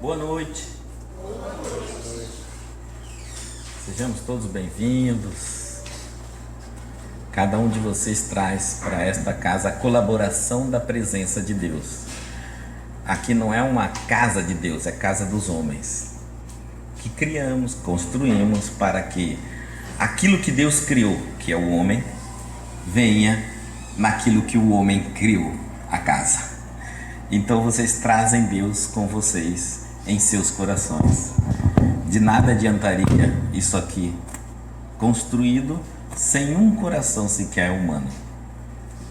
Boa noite. Sejamos todos bem-vindos. Cada um de vocês traz para esta casa a colaboração da presença de Deus. Aqui não é uma casa de Deus, é casa dos homens, que criamos, construímos para que aquilo que Deus criou, que é o homem, venha naquilo que o homem criou, a casa. Então vocês trazem Deus com vocês em seus corações. De nada adiantaria isso aqui construído sem um coração sequer humano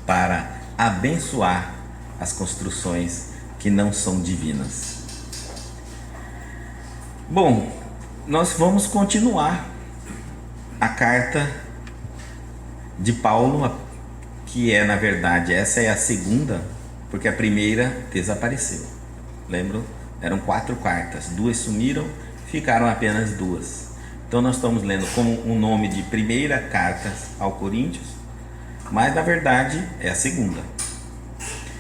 para abençoar as construções que não são divinas. Bom, nós vamos continuar a carta de Paulo, que é, na verdade, essa é a segunda, porque a primeira desapareceu. Lembram? Eram 4 cartas, 2 sumiram, ficaram apenas 2. Então nós estamos lendo como o nome de primeira carta ao Coríntios, mas na verdade é a segunda.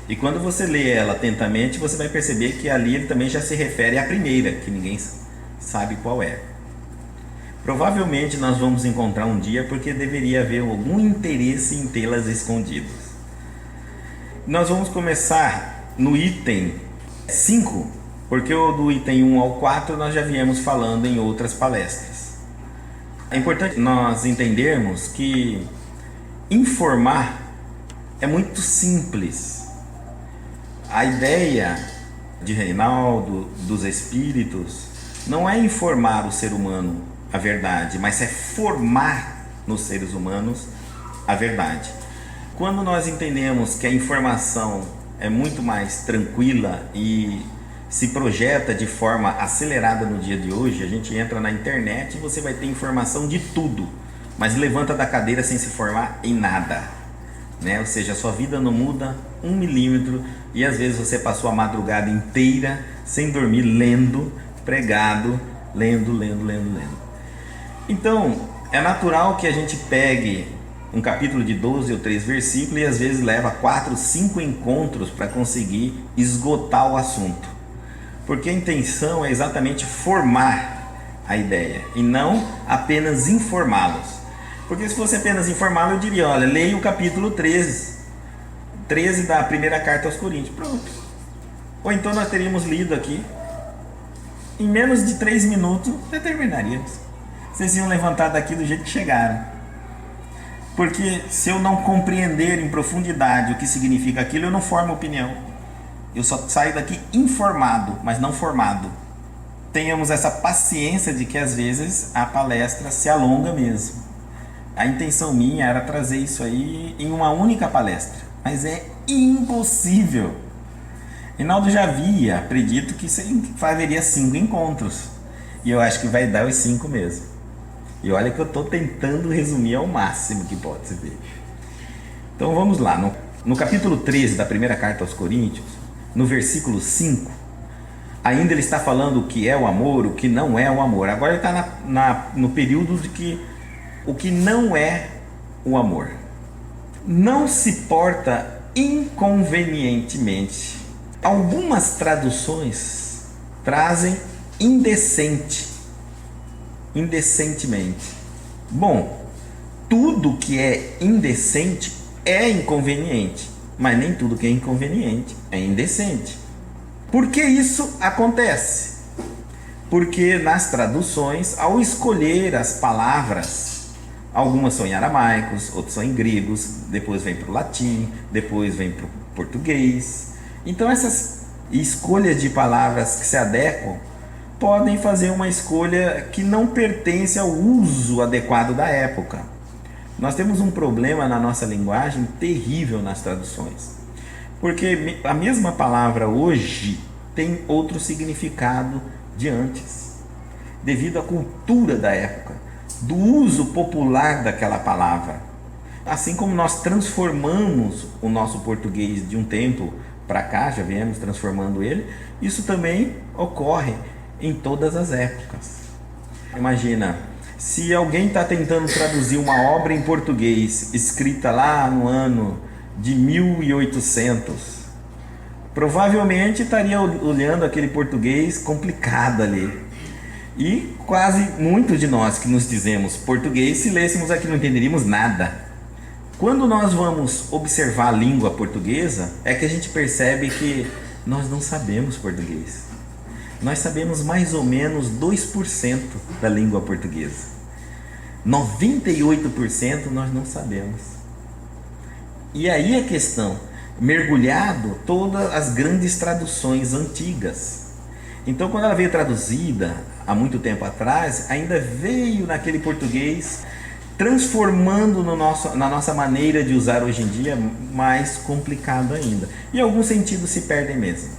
E quando você lê ela atentamente, você vai perceber que ali ele também já se refere à primeira, que ninguém sabe qual é. Provavelmente nós vamos encontrar um dia, porque deveria haver algum interesse em tê-las escondidas. Nós vamos começar no item 5, porque o do item 1 ao 4 nós já viemos falando em outras palestras. É importante nós entendermos que informar é muito simples. A ideia de Reinaldo, dos espíritos, não é informar o ser humano a verdade, mas é formar nos seres humanos a verdade. Quando nós entendemos que a informação é muito mais tranquila e se projeta de forma acelerada no dia de hoje, a gente entra na internet e você vai ter informação de tudo, mas levanta da cadeira sem se formar em nada, né? Ou seja, a sua vida não muda 1 milímetro e às vezes você passou a madrugada inteira sem dormir, lendo, pregado, lendo. Então, é natural que a gente pegue um capítulo de 12 ou 3 versículos e às vezes leva 4, 5 encontros para conseguir esgotar o assunto. Porque a intenção é exatamente formar a ideia e não apenas informá-los. Porque se fosse apenas informá-lo, eu diria, olha, leia o capítulo 13 da primeira carta aos Coríntios. Pronto. Ou então nós teríamos lido aqui, em menos de 3 minutos, já terminaríamos. Vocês iam levantar daqui do jeito que chegaram. Porque se eu não compreender em profundidade o que significa aquilo, eu não formo opinião. Eu só saio daqui informado, mas não formado. Tenhamos essa paciência de que às vezes a palestra se alonga mesmo. A intenção minha era trazer isso aí em uma única palestra, mas é impossível. Reinaldo já havia predito que haveria 5 encontros, e eu acho que vai dar os 5 mesmo. E olha que eu estou tentando resumir ao máximo que pode se ver. Então vamos lá, no capítulo 13 da primeira carta aos Coríntios, no versículo 5, ainda ele está falando o que é o amor, o que não é o amor. Agora ele está no período de que o que não é o amor. Não se porta inconvenientemente. Algumas traduções trazem indecentemente. Bom, tudo que é indecente é inconveniente, mas nem tudo que é inconveniente é indecente. Por que isso acontece? Porque nas traduções, ao escolher as palavras, algumas são em aramaicos, outras são em gregos, depois vem para o latim, depois vem para o português. Então essas escolhas de palavras que se adequam podem fazer uma escolha que não pertence ao uso adequado da época. Nós temos um problema na nossa linguagem terrível nas traduções, porque a mesma palavra hoje tem outro significado de antes, devido à cultura da época, do uso popular daquela palavra. Assim como nós transformamos o nosso português de um tempo para cá, já viemos transformando ele, isso também ocorre em todas as épocas. Imagina, se alguém está tentando traduzir uma obra em português escrita lá no ano de 1800, provavelmente estaria olhando aquele português complicado ali. E quase muitos de nós que nos dizemos português, se lêssemos aqui não entenderíamos nada. Quando nós vamos observar a língua portuguesa, é que a gente percebe que nós não sabemos português. Nós sabemos mais ou menos 2% da língua portuguesa. 98% nós não sabemos. E aí a questão, mergulhado todas as grandes traduções antigas. Então, quando ela veio traduzida há muito tempo atrás, ainda veio naquele português transformando na nossa maneira de usar hoje em dia, mais complicado ainda. E alguns sentidos se perdem mesmo.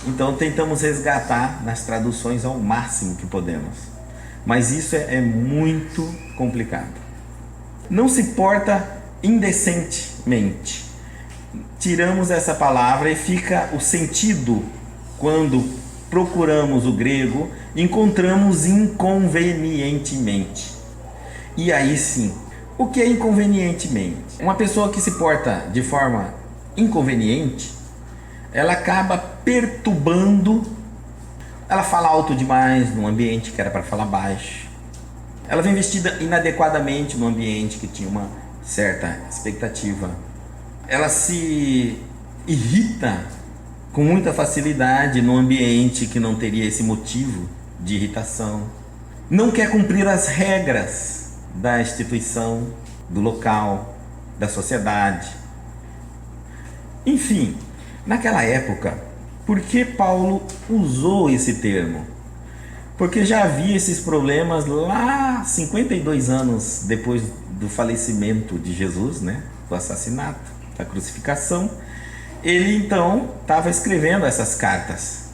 Então tentamos resgatar nas traduções ao máximo que podemos. Mas isso é muito complicado. Não se porta indecentemente. Tiramos essa palavra e fica o sentido, quando procuramos o grego, encontramos inconvenientemente. E aí sim, o que é inconvenientemente? Uma pessoa que se porta de forma inconveniente, ela acaba perturbando, ela fala alto demais num ambiente que era para falar baixo, ela vem vestida inadequadamente num ambiente que tinha uma certa expectativa, ela se irrita com muita facilidade num ambiente que não teria esse motivo de irritação, não quer cumprir as regras da instituição, do local, da sociedade. Enfim, naquela época, por que Paulo usou esse termo? Porque já havia esses problemas lá 52 anos depois do falecimento de Jesus, né? Do assassinato, da crucificação. Ele então estava escrevendo essas cartas,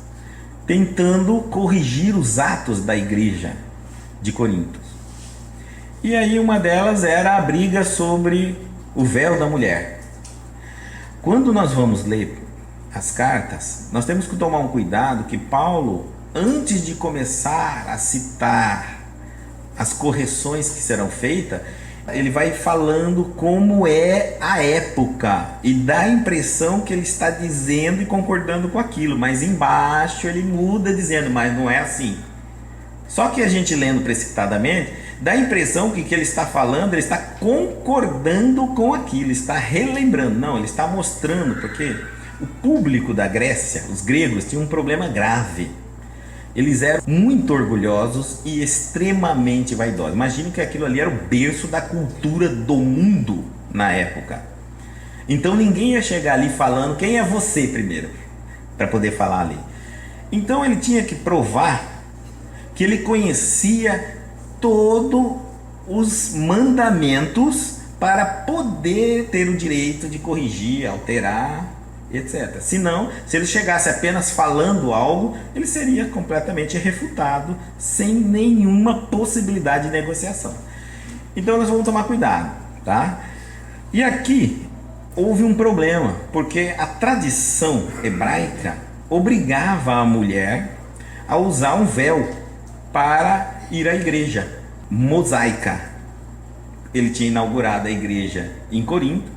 tentando corrigir os atos da igreja de Corinto. E aí uma delas era a briga sobre o véu da mulher. Quando nós vamos ler as cartas, nós temos que tomar um cuidado que Paulo, antes de começar a citar as correções que serão feitas, ele vai falando como é a época e dá a impressão que ele está dizendo e concordando com aquilo, mas embaixo ele muda dizendo, mas não é assim. Só que a gente lendo precipitadamente, dá a impressão que o que ele está falando, ele está concordando com aquilo, está relembrando. Não, ele está mostrando, porque o público da Grécia, os gregos, tinham um problema grave. Eles eram muito orgulhosos e extremamente vaidosos. Imagine que aquilo ali era o berço da cultura do mundo na época. Então ninguém ia chegar ali falando, quem é você primeiro, para poder falar ali. Então ele tinha que provar que ele conhecia todos os mandamentos para poder ter o direito de corrigir, alterar, etc. Senão, se ele chegasse apenas falando algo, ele seria completamente refutado, sem nenhuma possibilidade de negociação. Então nós vamos tomar cuidado, tá? E aqui houve um problema, porque a tradição hebraica obrigava a mulher a usar um véu para ir à igreja mosaica. Ele tinha inaugurado a igreja em Corinto,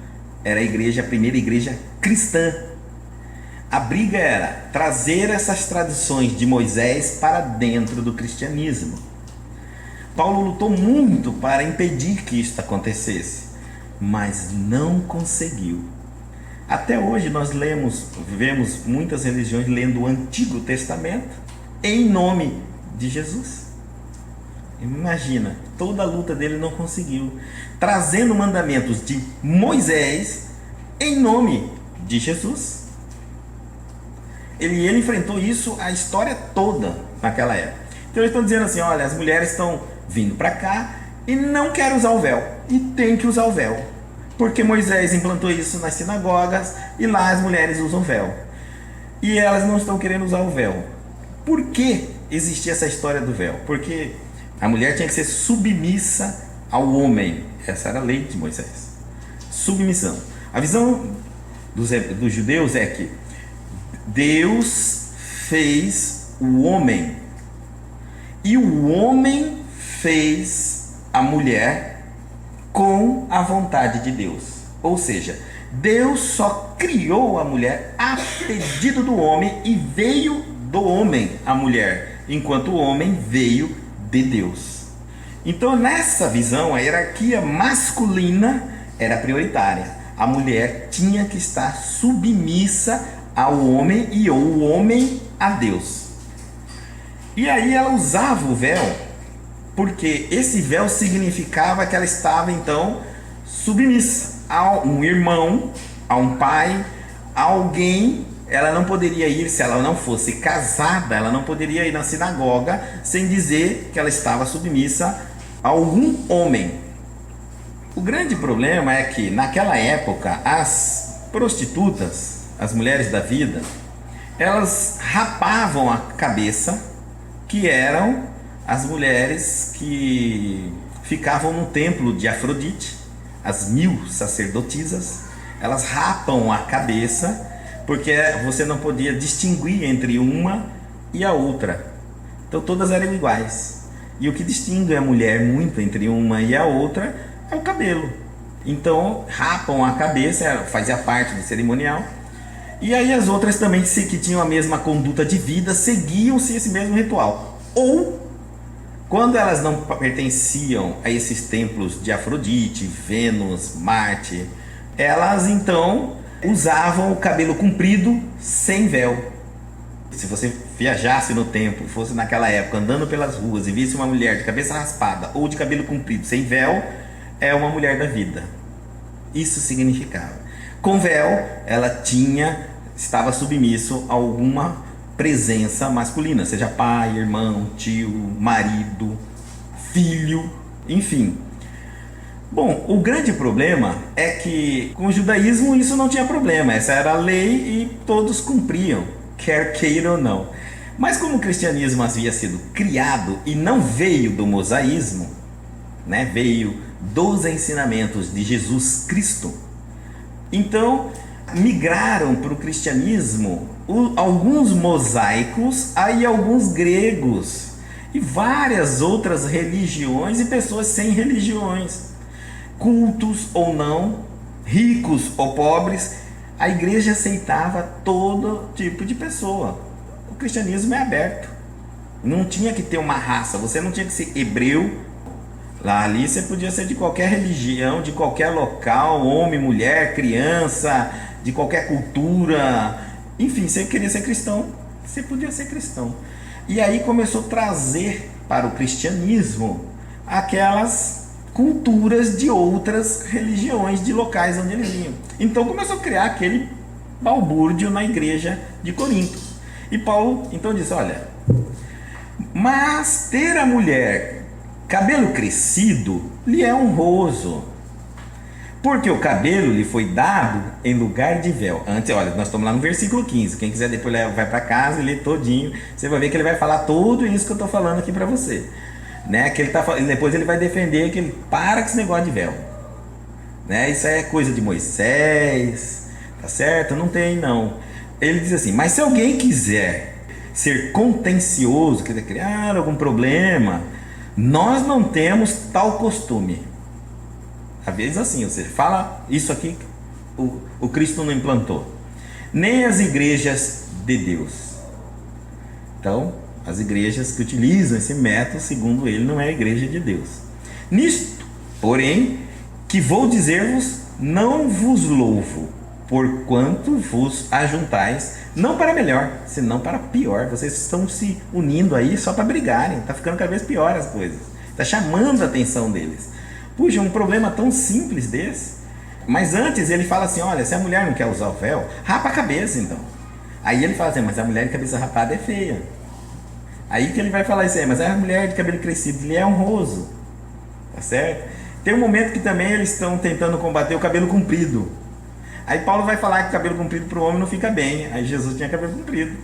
era a primeira igreja cristã. A briga era trazer essas tradições de Moisés para dentro do cristianismo. Paulo lutou muito para impedir que isso acontecesse, mas não conseguiu. Até hoje nós vemos muitas religiões lendo o Antigo Testamento em nome de Jesus. Imagina, toda a luta dele não conseguiu, trazendo mandamentos de Moisés em nome de Jesus. Ele enfrentou isso a história toda naquela época. Então eles estão dizendo assim, olha, as mulheres estão vindo para cá e não querem usar o véu, e tem que usar o véu, porque Moisés implantou isso nas sinagogas e lá as mulheres usam véu, e elas não estão querendo usar o véu. Por que existia essa história do véu? Porque a mulher tinha que ser submissa ao homem. Essa era a lei de Moisés. Submissão. A visão dos judeus é que Deus fez o homem e o homem fez a mulher com a vontade de Deus. Ou seja, Deus só criou a mulher a pedido do homem e veio do homem a mulher, enquanto o homem veio de Deus. Então, nessa visão, a hierarquia masculina era prioritária. A mulher tinha que estar submissa ao homem e o homem a Deus. E aí ela usava o véu, porque esse véu significava que ela estava então submissa a um irmão, a um pai, a alguém. Ela não poderia ir, se ela não fosse casada, ela não poderia ir na sinagoga sem dizer que ela estava submissa a algum homem. O grande problema é que naquela época as prostitutas, as mulheres da vida, elas rapavam a cabeça, que eram as mulheres que ficavam no templo de Afrodite, as 1000 sacerdotisas. Elas rapam a cabeça porque você não podia distinguir entre uma e a outra. Então todas eram iguais. E o que distingue a mulher muito entre uma e a outra é o cabelo. Então rapam a cabeça, fazia parte do cerimonial. E aí as outras também que tinham a mesma conduta de vida seguiam-se esse mesmo ritual. Ou, quando elas não pertenciam a esses templos de Afrodite, Vênus, Marte, elas então usavam o cabelo comprido sem véu. Se você viajasse no tempo, fosse naquela época andando pelas ruas e visse uma mulher de cabeça raspada ou de cabelo comprido sem véu, é uma mulher da vida. Isso significava. Com véu, ela estava submisso a alguma presença masculina, seja pai, irmão, tio, marido, filho, enfim. Bom, o grande problema é que com o judaísmo isso não tinha problema, essa era a lei e todos cumpriam, quer queira ou não. Mas como o cristianismo havia sido criado e não veio do mosaísmo, né, veio dos ensinamentos de Jesus Cristo, então migraram para o cristianismo alguns mosaicos, aí alguns gregos e várias outras religiões e pessoas sem religiões, cultos ou não, ricos ou pobres. A igreja aceitava todo tipo de pessoa. O cristianismo é aberto, não tinha que ter uma raça, você não tinha que ser hebreu. Lá ali você podia ser de qualquer religião, de qualquer local, homem, mulher, criança, de qualquer cultura. Enfim, você queria ser cristão, você podia ser cristão. E aí começou a trazer para o cristianismo aquelas culturas de outras religiões, de locais onde eles vinham. Então começou a criar aquele balbúrdio na igreja de Corinto. E Paulo então disse, olha, mas ter a mulher cabelo crescido lhe é honroso, porque o cabelo lhe foi dado em lugar de véu. Antes, olha, nós estamos lá no versículo 15. Quem quiser depois vai para casa e lê todinho. Você vai ver que ele vai falar tudo isso que eu estou falando aqui para você, né? Que depois ele vai defender que ele para com esse negócio de véu, né? Isso é coisa de Moisés, tá certo? Não tem não. Ele diz assim, mas se alguém quiser ser contencioso, quiser criar algum problema, nós não temos tal costume. Às vezes assim, você fala isso aqui, o Cristo não implantou, nem as igrejas de Deus. Então, as igrejas que utilizam esse método, segundo ele, não é a igreja de Deus. Nisto, porém, que vou dizer-vos, não vos louvo, porquanto vos ajuntais, não para melhor, senão para pior. Vocês estão se unindo aí só para brigarem, está ficando cada vez pior as coisas, está chamando a atenção deles. Puxa, um problema tão simples desse. Mas antes ele fala assim, olha, se a mulher não quer usar o véu, rapa a cabeça então. Aí ele fala assim, mas a mulher de cabeça rapada é feia. Aí que ele vai falar isso aí, mas a mulher de cabelo crescido, ele é honroso, tá certo? Tem um momento que também eles estão tentando combater o cabelo comprido. Aí Paulo vai falar que o cabelo comprido para o homem não fica bem. Aí Jesus tinha cabelo comprido.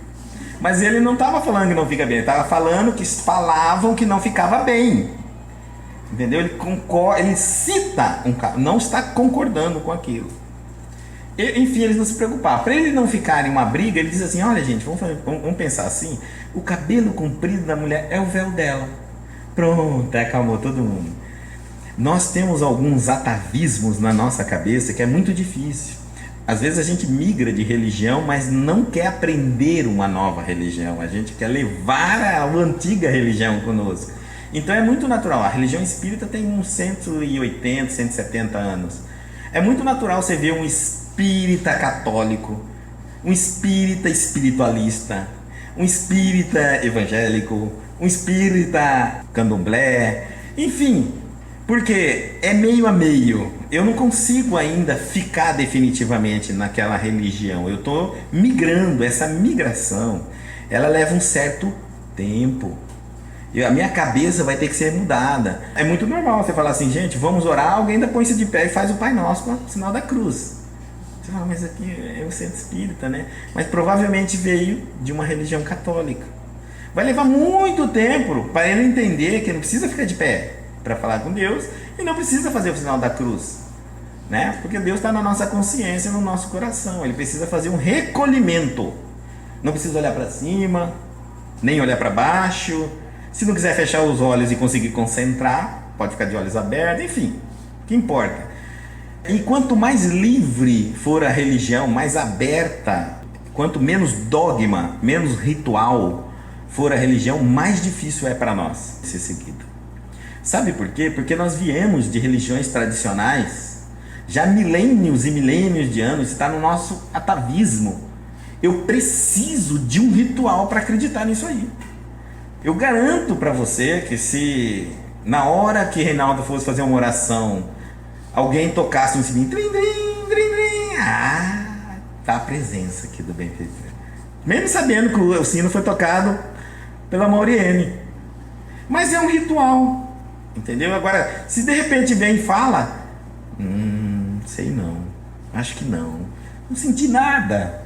Mas ele não estava falando que não fica bem, ele estava falando que falavam que não ficava bem. Entendeu? Ele cita não está concordando com aquilo. Enfim, eles não se preocuparam. Para ele não ficar em uma briga, ele diz assim, olha gente, vamos pensar assim, o cabelo comprido da mulher é o véu dela. Pronto, acalmou todo mundo. Nós temos alguns atavismos na nossa cabeça que é muito difícil. Às vezes a gente migra de religião, mas não quer aprender uma nova religião. A gente quer levar a antiga religião conosco. Então é muito natural. A religião espírita tem uns 180, 170 anos. É muito natural você ver um espírita católico, um espírita espiritualista, um espírita evangélico, um espírita candomblé, enfim, porque é meio a meio. Eu não consigo ainda ficar definitivamente naquela religião. Eu estou migrando. Essa migração, ela leva um certo tempo. A minha cabeça vai ter que ser mudada. É muito normal você falar assim, gente, vamos orar, alguém ainda põe-se de pé e faz o Pai Nosso com o sinal da cruz. Você fala, mas aqui é o centro espírita, né? Mas provavelmente veio de uma religião católica. Vai levar muito tempo para ele entender que não precisa ficar de pé para falar com Deus e não precisa fazer o sinal da cruz, né? Porque Deus está na nossa consciência, no nosso coração. Ele precisa fazer um recolhimento. Não precisa olhar para cima, nem olhar para baixo. Se não quiser fechar os olhos e conseguir concentrar, pode ficar de olhos abertos, enfim, o que importa. E quanto mais livre for a religião, mais aberta, quanto menos dogma, menos ritual for a religião, mais difícil é para nós ser seguido. Sabe por quê? Porque nós viemos de religiões tradicionais, já milênios e milênios de anos, está no nosso atavismo. Eu preciso de um ritual para acreditar nisso aí. Eu garanto para você que se na hora que Reinaldo fosse fazer uma oração, alguém tocasse um sininho, trim, trim, trim, trim, tá a presença aqui do benfeitor. Mesmo sabendo que o sino foi tocado pela Mauriene. Mas é um ritual, entendeu? Agora, se de repente vem e fala, sei não, acho que não senti nada.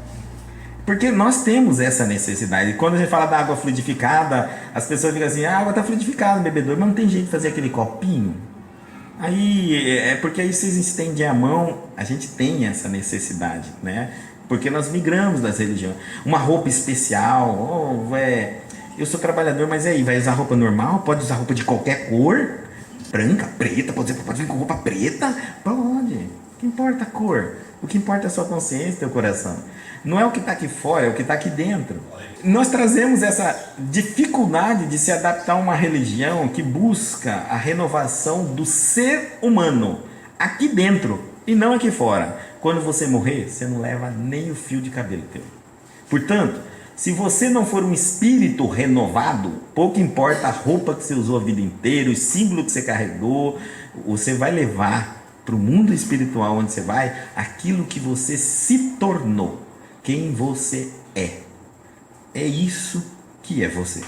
Porque nós temos essa necessidade. Quando a gente fala da água fluidificada, as pessoas ficam assim, a água está fluidificada no bebedouro, mas não tem jeito de fazer aquele copinho. Aí é porque aí vocês estendem a mão, a gente tem essa necessidade, né? Porque nós migramos das religiões. Uma roupa especial, eu sou trabalhador, mas aí, vai usar roupa normal? Pode usar roupa de qualquer cor? Branca, preta, pode vir com roupa preta? Pode. O que importa a cor? O que importa é a sua consciência e teu coração. Não é o que está aqui fora, é o que está aqui dentro. Nós trazemos essa dificuldade de se adaptar a uma religião que busca a renovação do ser humano aqui dentro e não aqui fora. Quando você morrer, você não leva nem o fio de cabelo teu. Portanto, se você não for um espírito renovado, pouco importa a roupa que você usou a vida inteira, o símbolo que você carregou, você vai levar para o mundo espiritual onde você vai aquilo que você se tornou. Quem você é. É isso que é você.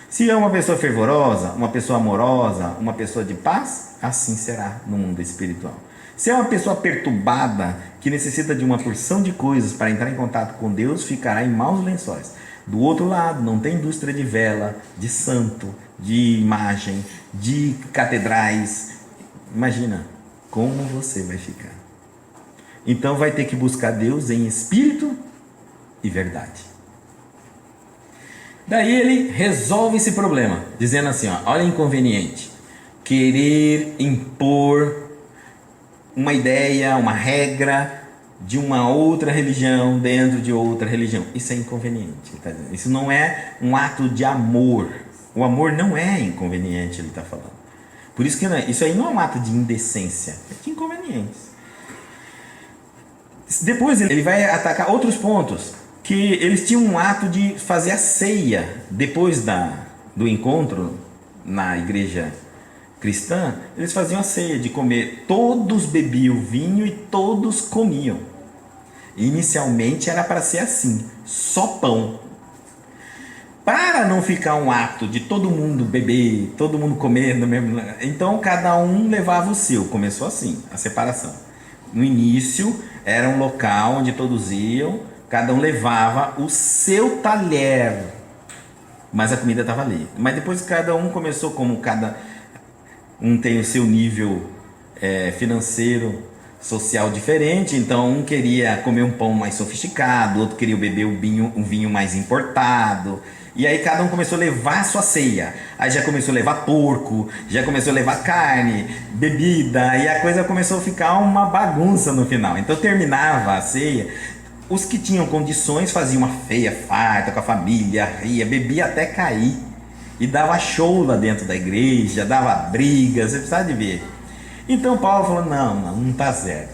Se é uma pessoa fervorosa, uma pessoa amorosa, uma pessoa de paz, assim será no mundo espiritual. Se é uma pessoa perturbada, que necessita de uma porção de coisas para entrar em contato com Deus, ficará em maus lençóis. Do outro lado, não tem indústria de vela, de santo, de imagem, de catedrais. Imagina como você vai ficar. Então vai ter que buscar Deus em espírito e verdade. Daí ele resolve esse problema, dizendo assim, olha inconveniente, querer impor uma ideia, uma regra de uma outra religião dentro de outra religião. Isso é inconveniente, tá dizendo? Isso não é um ato de amor. O amor não é inconveniente, ele está falando. Por isso que isso aí não é um ato de indecência, é de inconveniência. Depois ele vai atacar outros pontos, que eles tinham um ato de fazer a ceia depois do encontro na igreja cristã. Eles faziam a ceia de comer, todos bebiam vinho e todos comiam. Inicialmente era para ser assim, só pão. Para não ficar um ato de todo mundo beber, todo mundo comer no mesmo, então cada um levava o seu. Começou assim, a separação. No início era um local onde todos iam, cada um levava o seu talher, mas a comida estava ali. Mas depois cada um começou, como cada um tem o seu nível financeiro, social diferente, então um queria comer um pão mais sofisticado, outro queria beber um vinho mais importado. E aí cada um começou a levar a sua ceia. Aí já começou a levar porco, já começou a levar carne, bebida, e a coisa começou a ficar uma bagunça no final. Então terminava a ceia, os que tinham condições faziam uma feia farta com a família, ria, bebia até cair. E dava show lá dentro da igreja, dava briga, você precisa de ver. Então Paulo falou, não tá certo.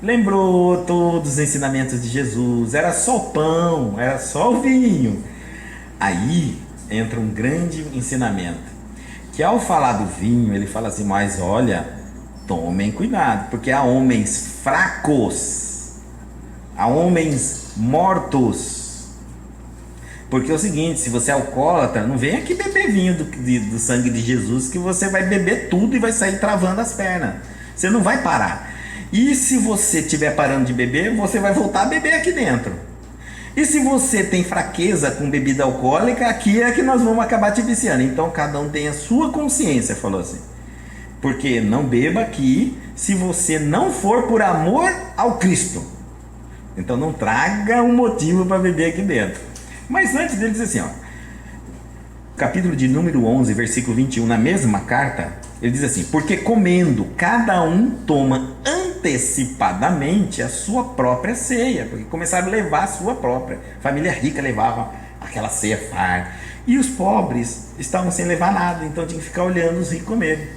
Lembrou todos os ensinamentos de Jesus, era só o pão, era só o vinho. Aí entra um grande ensinamento, que ao falar do vinho, ele fala assim, mas olha, tomem cuidado, porque há homens fracos, há homens mortos. Porque é o seguinte, se você é alcoólatra, não vem aqui beber vinho do sangue de Jesus, que você vai beber tudo e vai sair travando as pernas. Você não vai parar. E se você estiver parando de beber, você vai voltar a beber aqui dentro. E se você tem fraqueza com bebida alcoólica, aqui é que nós vamos acabar te viciando. Então cada um tem a sua consciência, falou assim. Porque não beba aqui se você não for por amor ao Cristo. Então não traga um motivo para beber aqui dentro. Mas antes dele diz assim, ó, capítulo de número 11, versículo 21, na mesma carta, ele diz assim, porque comendo, cada um toma antecipadamente a sua própria ceia, porque começaram a levar a sua própria, família rica levava aquela ceia farta, e os pobres estavam sem levar nada, então tinha que ficar olhando os ricos comerem.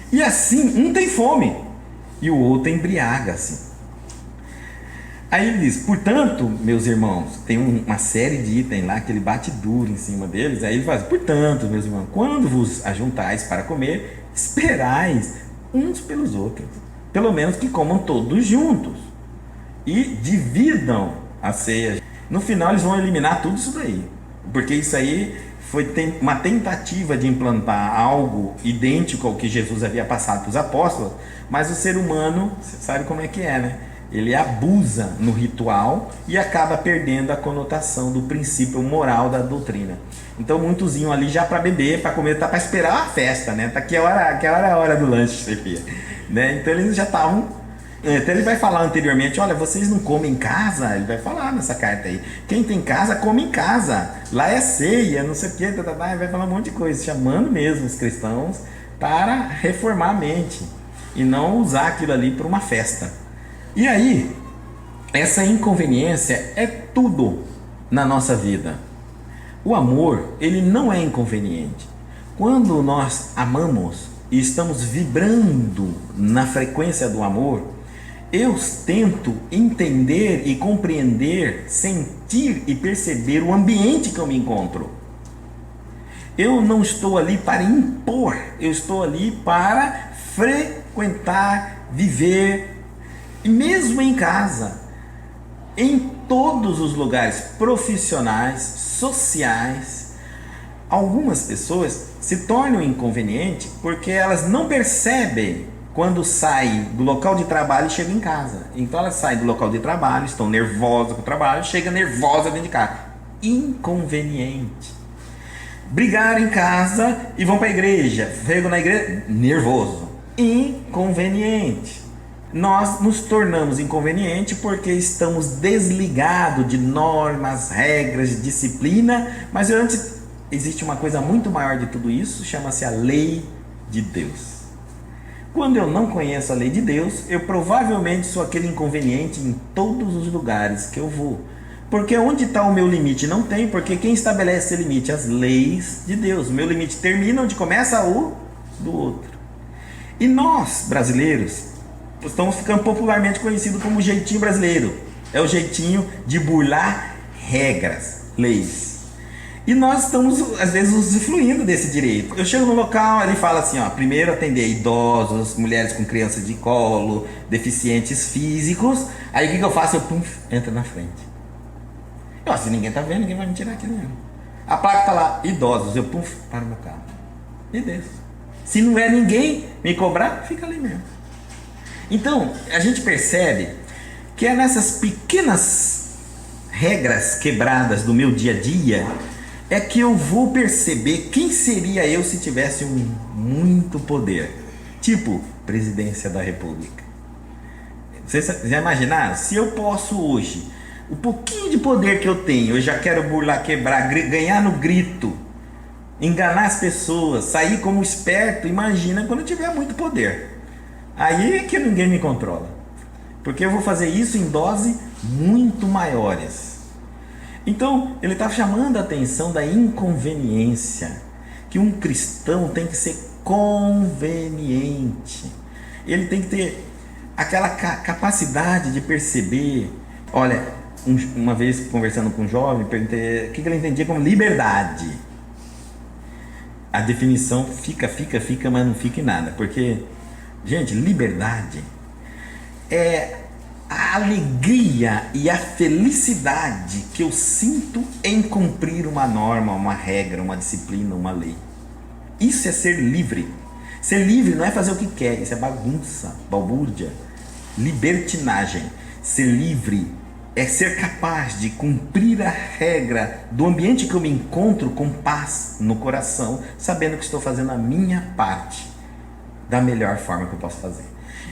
E assim, um tem fome, e o outro embriaga-se. Aí ele diz, portanto, meus irmãos, tem uma série de itens lá que ele bate duro em cima deles, aí ele faz, portanto, meus irmãos, quando vos ajuntais para comer, esperais uns pelos outros, pelo menos que comam todos juntos, e dividam a ceia. No final eles vão eliminar tudo isso daí, porque isso aí foi uma tentativa de implantar algo idêntico ao que Jesus havia passado para os apóstolos, mas o ser humano, você sabe como é que é, né? Ele abusa no ritual e acaba perdendo a conotação do princípio moral da doutrina. Então muitos iam ali já para beber, para comer, tá para esperar a festa, né? Tá aqui aquela é a hora do lanche, Sofia, né? Então eles já estavam. Então ele vai falar anteriormente, olha, vocês não comem em casa? Ele vai falar nessa carta aí. Quem tem casa, come em casa. Lá é ceia, não sei o que, ele vai falar um monte de coisa, chamando mesmo os cristãos para reformar a mente e não usar aquilo ali para uma festa. E aí, essa inconveniência é tudo na nossa vida. O amor, ele não é inconveniente. Quando nós amamos e estamos vibrando na frequência do amor, eu tento entender e compreender, sentir e perceber o ambiente que eu me encontro. Eu não estou ali para impor, eu estou ali para frequentar, viver. E mesmo em casa, em todos os lugares profissionais, sociais, algumas pessoas se tornam inconvenientes porque elas não percebem quando saem do local de trabalho e chegam em casa. Então elas saem do local de trabalho, estão nervosas com o trabalho, chegam nervosas dentro de casa. Inconveniente. Brigaram em casa e vão para a igreja. Chegam na igreja, nervoso. Inconveniente. Nós nos tornamos inconvenientes porque estamos desligados de normas, regras, disciplina, mas antes existe uma coisa muito maior de tudo isso, chama-se a lei de Deus. Quando eu não conheço a lei de Deus, eu provavelmente sou aquele inconveniente em todos os lugares que eu vou. Porque onde está o meu limite? Não tem, porque quem estabelece esse limite? As leis de Deus. O meu limite termina onde começa o do outro. E nós, brasileiros, estamos ficando popularmente conhecidos como o jeitinho brasileiro. É o jeitinho de burlar regras, leis. E nós estamos, às vezes, usufruindo desse direito. Eu chego no local, ele fala assim, ó, primeiro atender idosos, mulheres com crianças de colo, deficientes físicos. Aí o que eu faço? Eu entro na frente. Se ninguém tá vendo, ninguém vai me tirar aqui mesmo. A placa tá lá, idosos, eu paro meu carro. E desço. Se não é ninguém me cobrar, fica ali mesmo. Então, a gente percebe que é nessas pequenas regras quebradas do meu dia a dia é que eu vou perceber quem seria eu se tivesse muito poder. Tipo, presidência da República. Vocês já imaginaram? Se eu posso hoje, o pouquinho de poder que eu tenho, eu já quero burlar, quebrar, ganhar no grito, enganar as pessoas, sair como esperto, imagina quando eu tiver muito poder. Aí é que ninguém me controla. Porque eu vou fazer isso em doses muito maiores. Então, ele está chamando a atenção da inconveniência, que um cristão tem que ser conveniente. Ele tem que ter aquela capacidade de perceber. Olha, uma vez conversando com um jovem, perguntei o que ele entendia como liberdade. A definição fica, mas não fica em nada. Porque, gente, liberdade é a alegria e a felicidade que eu sinto em cumprir uma norma, uma regra, uma disciplina, uma lei. Isso é ser livre. Ser livre não é fazer o que quer, isso é bagunça, balbúrdia, libertinagem. Ser livre é ser capaz de cumprir a regra do ambiente que eu me encontro com paz no coração, sabendo que estou fazendo a minha parte da melhor forma que eu posso fazer.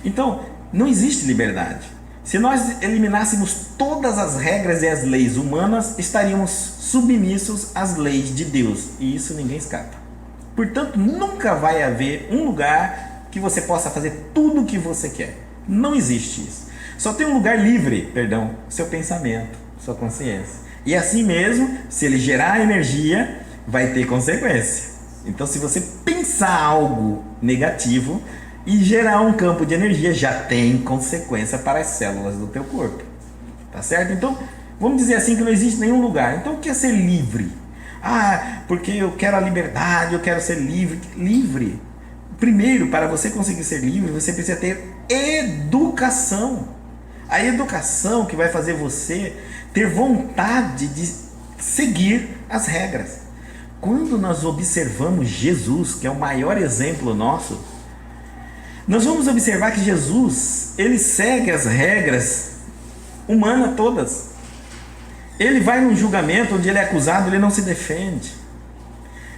Então, não existe liberdade. Se nós eliminássemos todas as regras e as leis humanas, estaríamos submissos às leis de Deus, e isso ninguém escapa. Portanto, nunca vai haver um lugar que você possa fazer tudo o que você quer. Não existe isso. Só tem um lugar livre, seu pensamento, sua consciência. E assim mesmo, se ele gerar energia, vai ter consequência. Então, se você pensar algo negativo e gerar um campo de energia, já tem consequência para as células do teu corpo. Tá certo? Então, vamos dizer assim que não existe nenhum lugar. Então, o que é ser livre? Porque eu quero a liberdade, eu quero ser livre. Livre. Primeiro, para você conseguir ser livre, você precisa ter educação. A educação que vai fazer você ter vontade de seguir as regras. Quando nós observamos Jesus, que é o maior exemplo nosso, nós vamos observar que Jesus, ele segue as regras humanas todas. Ele vai num julgamento onde ele é acusado, ele não se defende.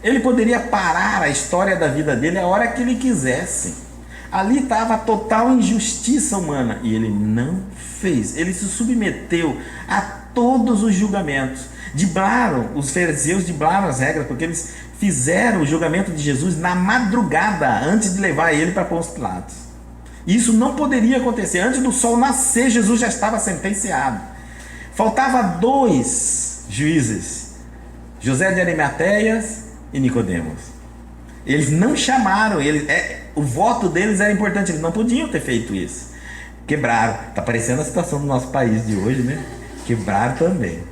Ele poderia parar a história da vida dele a hora que ele quisesse. Ali estava a total injustiça humana e ele não fez. Ele se submeteu a todos os julgamentos. Os fariseus driblaram as regras, porque eles fizeram o julgamento de Jesus na madrugada, antes de levar ele para Pôncio Pilatos. Isso não poderia acontecer. Antes do sol nascer, Jesus já estava sentenciado. Faltava 2 juízes, José de Arimateias e Nicodemos. Eles não chamaram, o voto deles era importante, eles não podiam ter feito isso. Quebraram. Está parecendo a situação do nosso país de hoje, né? Quebraram também.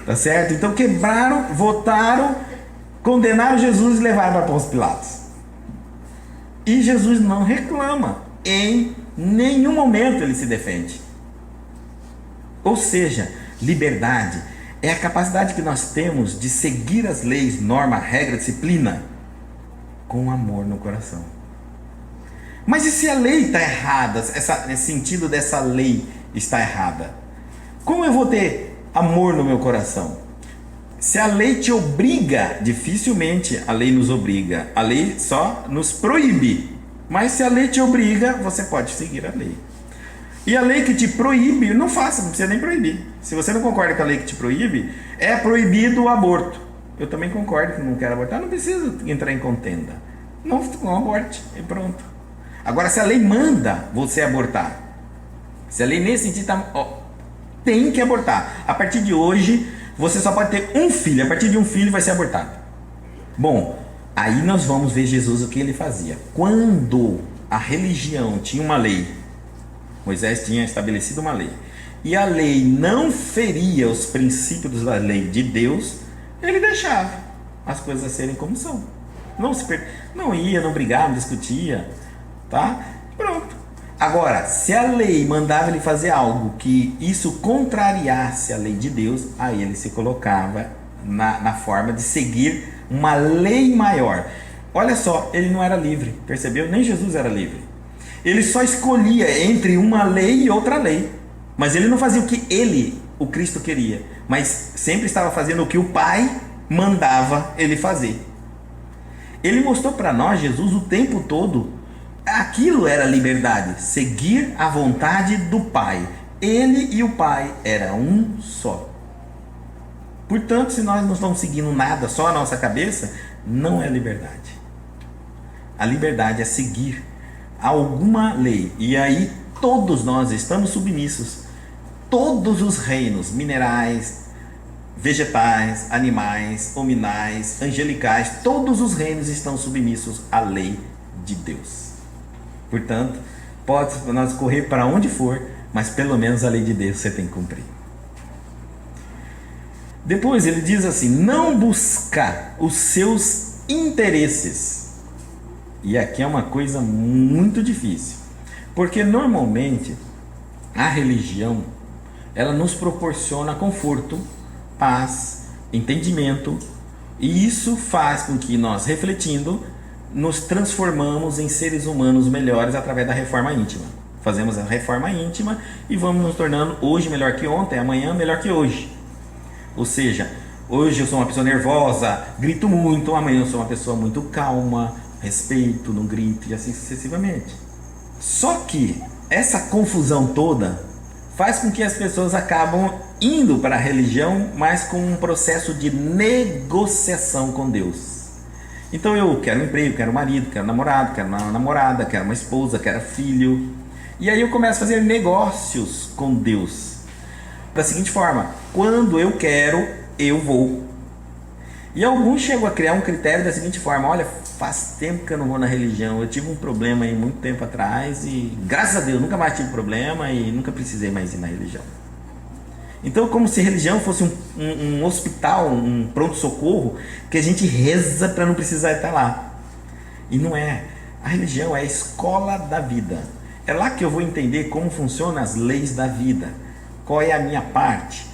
Tá certo? Então quebraram, votaram, condenaram Jesus e levaram para Pôncio Pilatos. E Jesus não reclama. Em nenhum momento ele se defende. Ou seja, liberdade é a capacidade que nós temos de seguir as leis, norma, regra, disciplina com amor no coração. Mas e se a lei está errada? Esse sentido dessa lei está errada? Como eu vou ter amor no meu coração? Se a lei te obriga, dificilmente a lei nos obriga. A lei só nos proíbe. Mas se a lei te obriga, você pode seguir a lei. E a lei que te proíbe, não faça, não precisa nem proibir. Se você não concorda com a lei que te proíbe, é proibido o aborto. Eu também concordo que não quero abortar, não precisa entrar em contenda. Não aborte, e pronto. Agora, se a lei manda você abortar, se a lei nesse sentido tem que abortar. A partir de hoje, você só pode ter um filho. A partir de um filho vai ser abortado. Bom, aí nós vamos ver Jesus o que ele fazia. Quando a religião tinha uma lei, Moisés tinha estabelecido uma lei, e a lei não feria os princípios da lei de Deus, ele deixava as coisas serem como são. Não ia, não brigava, não discutia, tá? Pronto. Agora, se a lei mandava ele fazer algo que isso contrariasse a lei de Deus, aí ele se colocava na forma de seguir uma lei maior. Olha só, ele não era livre, percebeu? Nem Jesus era livre. Ele só escolhia entre uma lei e outra lei. Mas ele não fazia o que ele, o Cristo, queria. Mas sempre estava fazendo o que o Pai mandava ele fazer. Ele mostrou para nós, Jesus, o tempo todo, Aquilo era liberdade, seguir a vontade do Pai. Ele e o Pai eram um só. Portanto, se nós não estamos seguindo nada, só a nossa cabeça, não é liberdade. A liberdade é seguir alguma lei. E aí todos nós estamos submissos. Todos os reinos minerais, vegetais, animais, hominais, angelicais, todos os reinos estão submissos à lei de Deus. Portanto, pode nós correr para onde for, mas pelo menos a lei de Deus você tem que cumprir. Depois ele diz assim: não buscar os seus interesses. E aqui é uma coisa muito difícil, porque normalmente a religião ela nos proporciona conforto, paz, entendimento, e isso faz com que nós, refletindo, nos transformamos em seres humanos melhores através da reforma íntima. Fazemos a reforma íntima e vamos nos tornando hoje melhor que ontem, amanhã melhor que hoje. Ou seja, hoje eu sou uma pessoa nervosa, grito muito, amanhã eu sou uma pessoa muito calma, respeito, não grito e assim sucessivamente. Só que essa confusão toda faz com que as pessoas acabam indo para a religião, mas com um processo de negociação com Deus. Então eu quero um emprego, quero um marido, quero um namorado, quero uma namorada, quero uma esposa, quero filho. E aí eu começo a fazer negócios com Deus. Da seguinte forma: quando eu quero, eu vou. E alguns chegam a criar um critério da seguinte forma: olha, faz tempo que eu não vou na religião, eu tive um problema aí muito tempo atrás e graças a Deus nunca mais tive problema e nunca precisei mais ir na religião. Então, como se a religião fosse um hospital, um pronto-socorro que a gente reza para não precisar estar lá. E não é. A religião é a escola da vida. É lá que eu vou entender como funcionam as leis da vida, qual é a minha parte,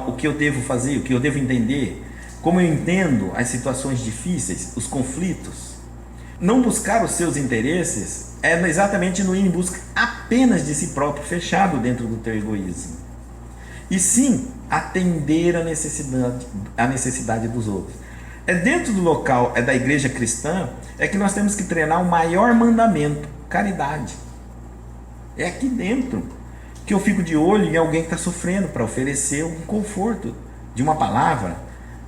o que eu devo fazer, o que eu devo entender, como eu entendo as situações difíceis, os conflitos. Não buscar os seus interesses é exatamente não ir em busca apenas de si próprio, fechado dentro do teu egoísmo. E sim, atender a necessidade dos outros. É dentro do local, é da igreja cristã, é que nós temos que treinar o maior mandamento, caridade. É aqui dentro que eu fico de olho em alguém que está sofrendo, para oferecer um conforto de uma palavra,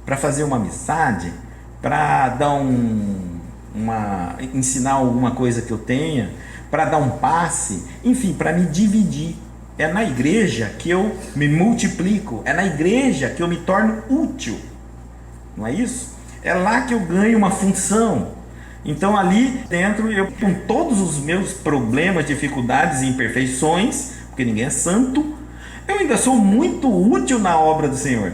para fazer uma amizade, para dar ensinar alguma coisa que eu tenha, para dar um passe, enfim, para me dividir. É na igreja que eu me multiplico, é na igreja que eu me torno útil, não é isso? É lá que eu ganho uma função. Então ali dentro, eu com todos os meus problemas, dificuldades e imperfeições, porque ninguém é santo, eu ainda sou muito útil na obra do Senhor.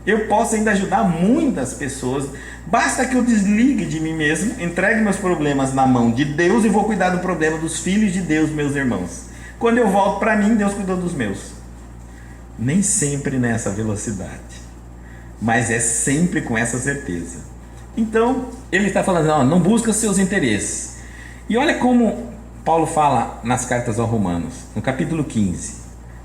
Eu posso ainda ajudar muitas pessoas. Basta que eu desligue de mim mesmo, entregue meus problemas na mão de Deus e vou cuidar do problema dos filhos de Deus, meus irmãos. Quando eu volto para mim, Deus cuidou dos meus. Nem sempre nessa velocidade, mas é sempre com essa certeza. Então, ele está falando, não busca seus interesses. E olha como Paulo fala nas cartas aos Romanos, no capítulo 15.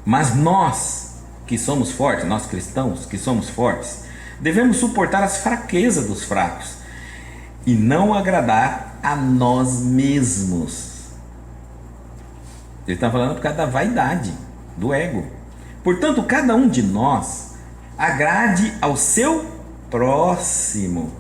Mas nós, que somos fortes, nós cristãos que somos fortes, devemos suportar as fraquezas dos fracos e não agradar a nós mesmos. Ele está falando por causa da vaidade, do ego. Portanto, cada um de nós agrade ao seu próximo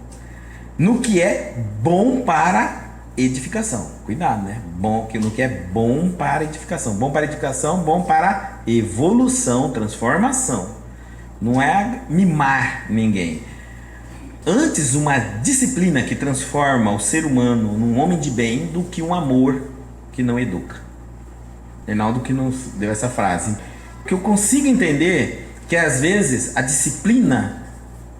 no que é bom para edificação. Cuidado, né? Bom, no que é bom para edificação. Bom para edificação, bom para evolução, transformação. Não é mimar ninguém. Antes uma disciplina que transforma o ser humano num homem de bem do que um amor que não educa. Reinaldo que nos deu essa frase. Que eu consigo entender que às vezes a disciplina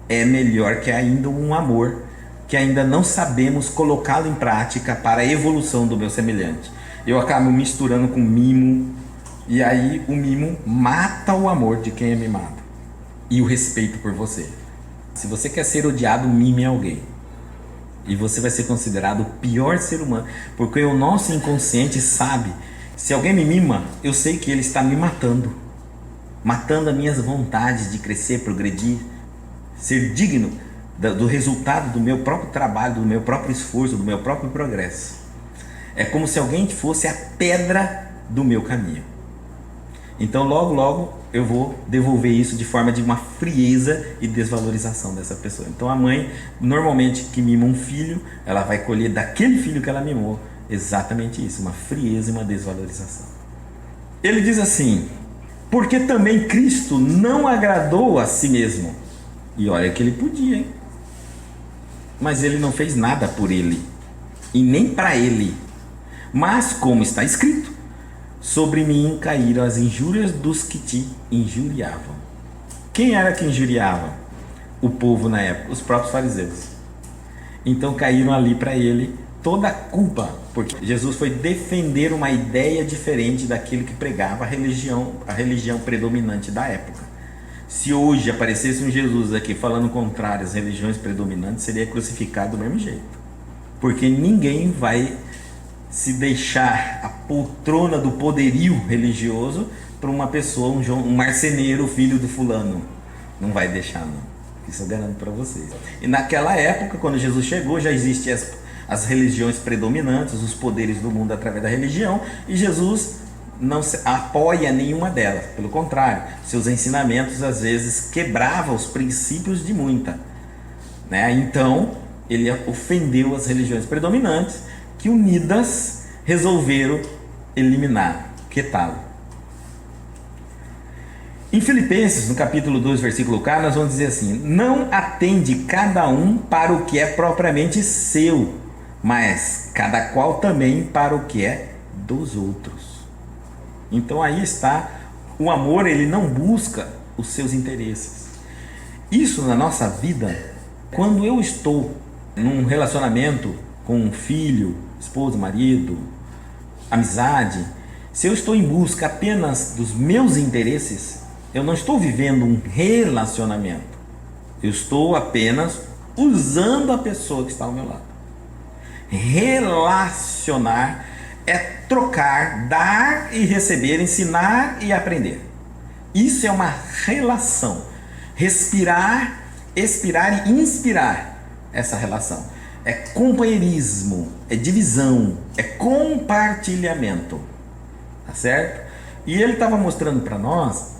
é melhor que ainda um amor, que ainda não sabemos colocá-lo em prática para a evolução do meu semelhante. Eu acabo misturando com mimo, e aí o mimo mata o amor de quem é mimado e o respeito por você. Se você quer ser odiado, mime alguém, e você vai ser considerado o pior ser humano, porque o nosso inconsciente sabe. Se alguém me mima, eu sei que ele está me matando as minhas vontades de crescer, progredir, ser digno do resultado do meu próprio trabalho, do meu próprio esforço, do meu próprio progresso. É como se alguém fosse a pedra do meu caminho. Então logo, logo eu vou devolver isso de forma de uma frieza e desvalorização dessa pessoa. Então a mãe, normalmente que mima um filho, ela vai colher daquele filho que ela mimou exatamente isso, uma frieza e uma desvalorização. Ele diz assim: porque também Cristo não agradou a si mesmo. E olha que ele podia, hein? Mas ele não fez nada por ele, e nem para ele. Mas como está escrito, sobre mim caíram as injúrias dos que te injuriavam. Quem era que injuriava o povo na época? Os próprios fariseus. Então caíram ali para ele toda a culpa, porque Jesus foi defender uma ideia diferente daquilo que pregava a religião predominante da época. Se hoje aparecesse um Jesus aqui falando contrário às religiões predominantes, seria crucificado do mesmo jeito. Porque ninguém vai se deixar a poltrona do poderio religioso para uma pessoa, um marceneiro, filho do fulano. Não vai deixar, não. Isso eu garanto para vocês. E naquela época, quando Jesus chegou, já existiam as religiões predominantes, os poderes do mundo através da religião, e Jesus não apoia nenhuma delas. Pelo contrário, seus ensinamentos às vezes quebravam os princípios de muita, né? Então, ele ofendeu as religiões predominantes, que unidas resolveram eliminar, quetá-lo. Em Filipenses, no capítulo 2, versículo 4, nós vamos dizer assim: não atende cada um para o que é propriamente seu, mas cada qual também para o que é dos outros. Então aí está, o amor, ele não busca os seus interesses. Isso na nossa vida, quando eu estou num relacionamento com um filho, esposo, marido, amizade, se eu estou em busca apenas dos meus interesses, eu não estou vivendo um relacionamento. Eu estou apenas usando a pessoa que está ao meu lado. Relacionar é trocar, dar e receber, ensinar e aprender. Isso é uma relação. Respirar, expirar e inspirar essa relação. É companheirismo, é divisão, é compartilhamento, tá certo? E ele estava mostrando para nós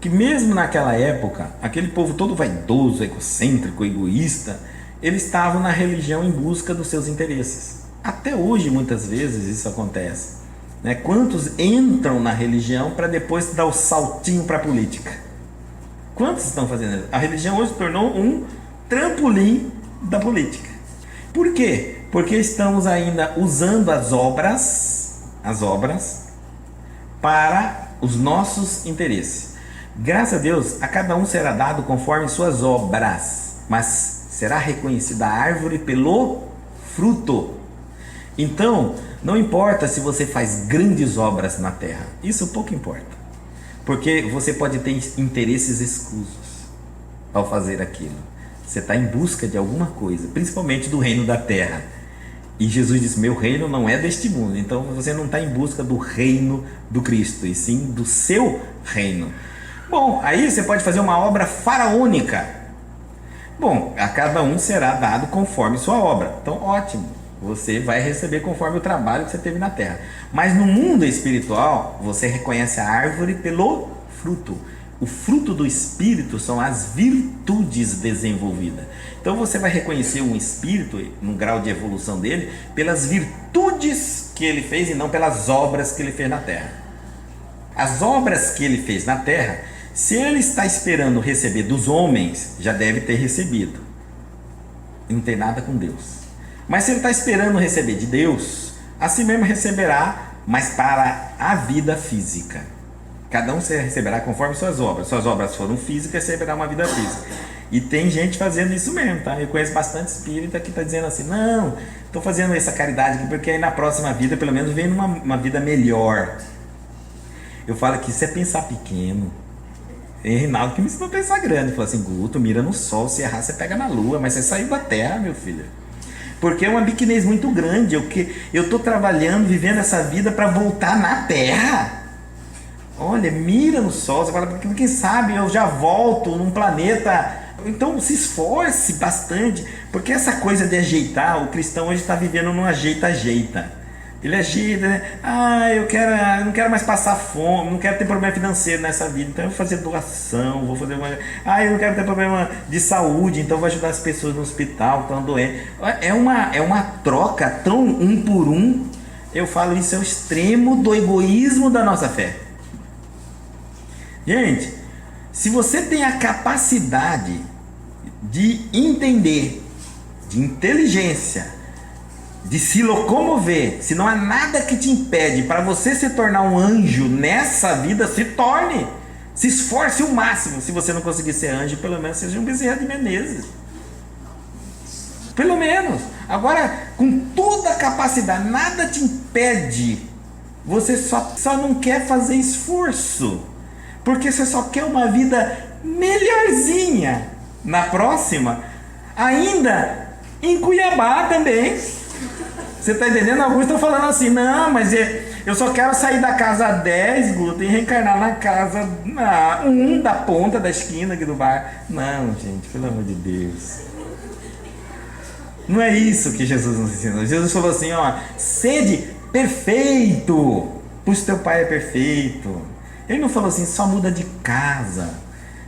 que mesmo naquela época, aquele povo todo vaidoso, egocêntrico, egoísta, eles estavam na religião em busca dos seus interesses. Até hoje muitas vezes isso acontece, né? Quantos entram na religião para depois dar o saltinho para a política? Quantos estão fazendo isso? A religião hoje tornou um trampolim da política. Por quê? Porque estamos ainda usando as obras para os nossos interesses. Graças a Deus, a cada um será dado conforme suas obras, mas será reconhecida a árvore pelo fruto. Então, não importa se você faz grandes obras na terra, isso pouco importa, porque você pode ter interesses escusos ao fazer aquilo. Você está em busca de alguma coisa, principalmente do reino da terra. E Jesus disse: meu reino não é deste mundo. Então você não está em busca do reino do Cristo, e sim do seu reino. Bom, aí você pode fazer uma obra faraônica. Bom, a cada um será dado conforme sua obra. Então ótimo, você vai receber conforme o trabalho que você teve na terra. Mas no mundo espiritual, você reconhece a árvore pelo fruto. O fruto do Espírito são as virtudes desenvolvidas. Então você vai reconhecer um Espírito, no grau de evolução dele, pelas virtudes que ele fez e não pelas obras que ele fez na terra. As obras que ele fez na terra, se ele está esperando receber dos homens, já deve ter recebido. E não tem nada com Deus. Mas se ele está esperando receber de Deus, assim mesmo receberá, mas para a vida física. Cada um receberá conforme suas obras. Suas obras foram físicas, receberá uma vida física. E tem gente fazendo isso mesmo, tá? Eu conheço bastante espírita que está dizendo assim: não, estou fazendo essa caridade aqui porque aí na próxima vida pelo menos vem uma vida melhor. Eu falo que isso é pensar pequeno. E Reinaldo que me ensinou a pensar grande. Ele falou assim: Guto, mira no sol, se errar você pega na lua, mas você saiu da terra, meu filho. Porque é uma pequenez muito grande. Eu estou trabalhando, vivendo essa vida para voltar na terra. Olha, mira no sol, você fala, porque quem sabe eu já volto num planeta. Então se esforce bastante, porque essa coisa de ajeitar, o cristão hoje está vivendo num ajeita-ajeita. Ele é cheio, né? Eu não quero mais passar fome, não quero ter problema financeiro nessa vida, então eu vou fazer doação, vou fazer uma. Eu não quero ter problema de saúde, então eu vou ajudar as pessoas no hospital que estão doentes. É uma troca tão um por um. Eu falo, isso é o extremo do egoísmo da nossa fé. Gente, se você tem a capacidade de entender, de inteligência, de se locomover, se não há nada que te impede para você se tornar um anjo nessa vida, se torne, se esforce o máximo. Se você não conseguir ser anjo, pelo menos seja um Bezerra de Menezes, pelo menos. Agora, com toda a capacidade, nada te impede, você só não quer fazer esforço, porque você só quer uma vida melhorzinha na próxima, ainda em Cuiabá também. Você está entendendo? Alguns estão falando assim, não, mas eu só quero sair da casa 10, Guto, e reencarnar na casa 1 da ponta da esquina aqui do bar. Não, gente, pelo amor de Deus. Não é isso que Jesus nos ensinou. Jesus falou assim, sede perfeito, pois teu pai é perfeito. Ele não falou assim, só muda de casa,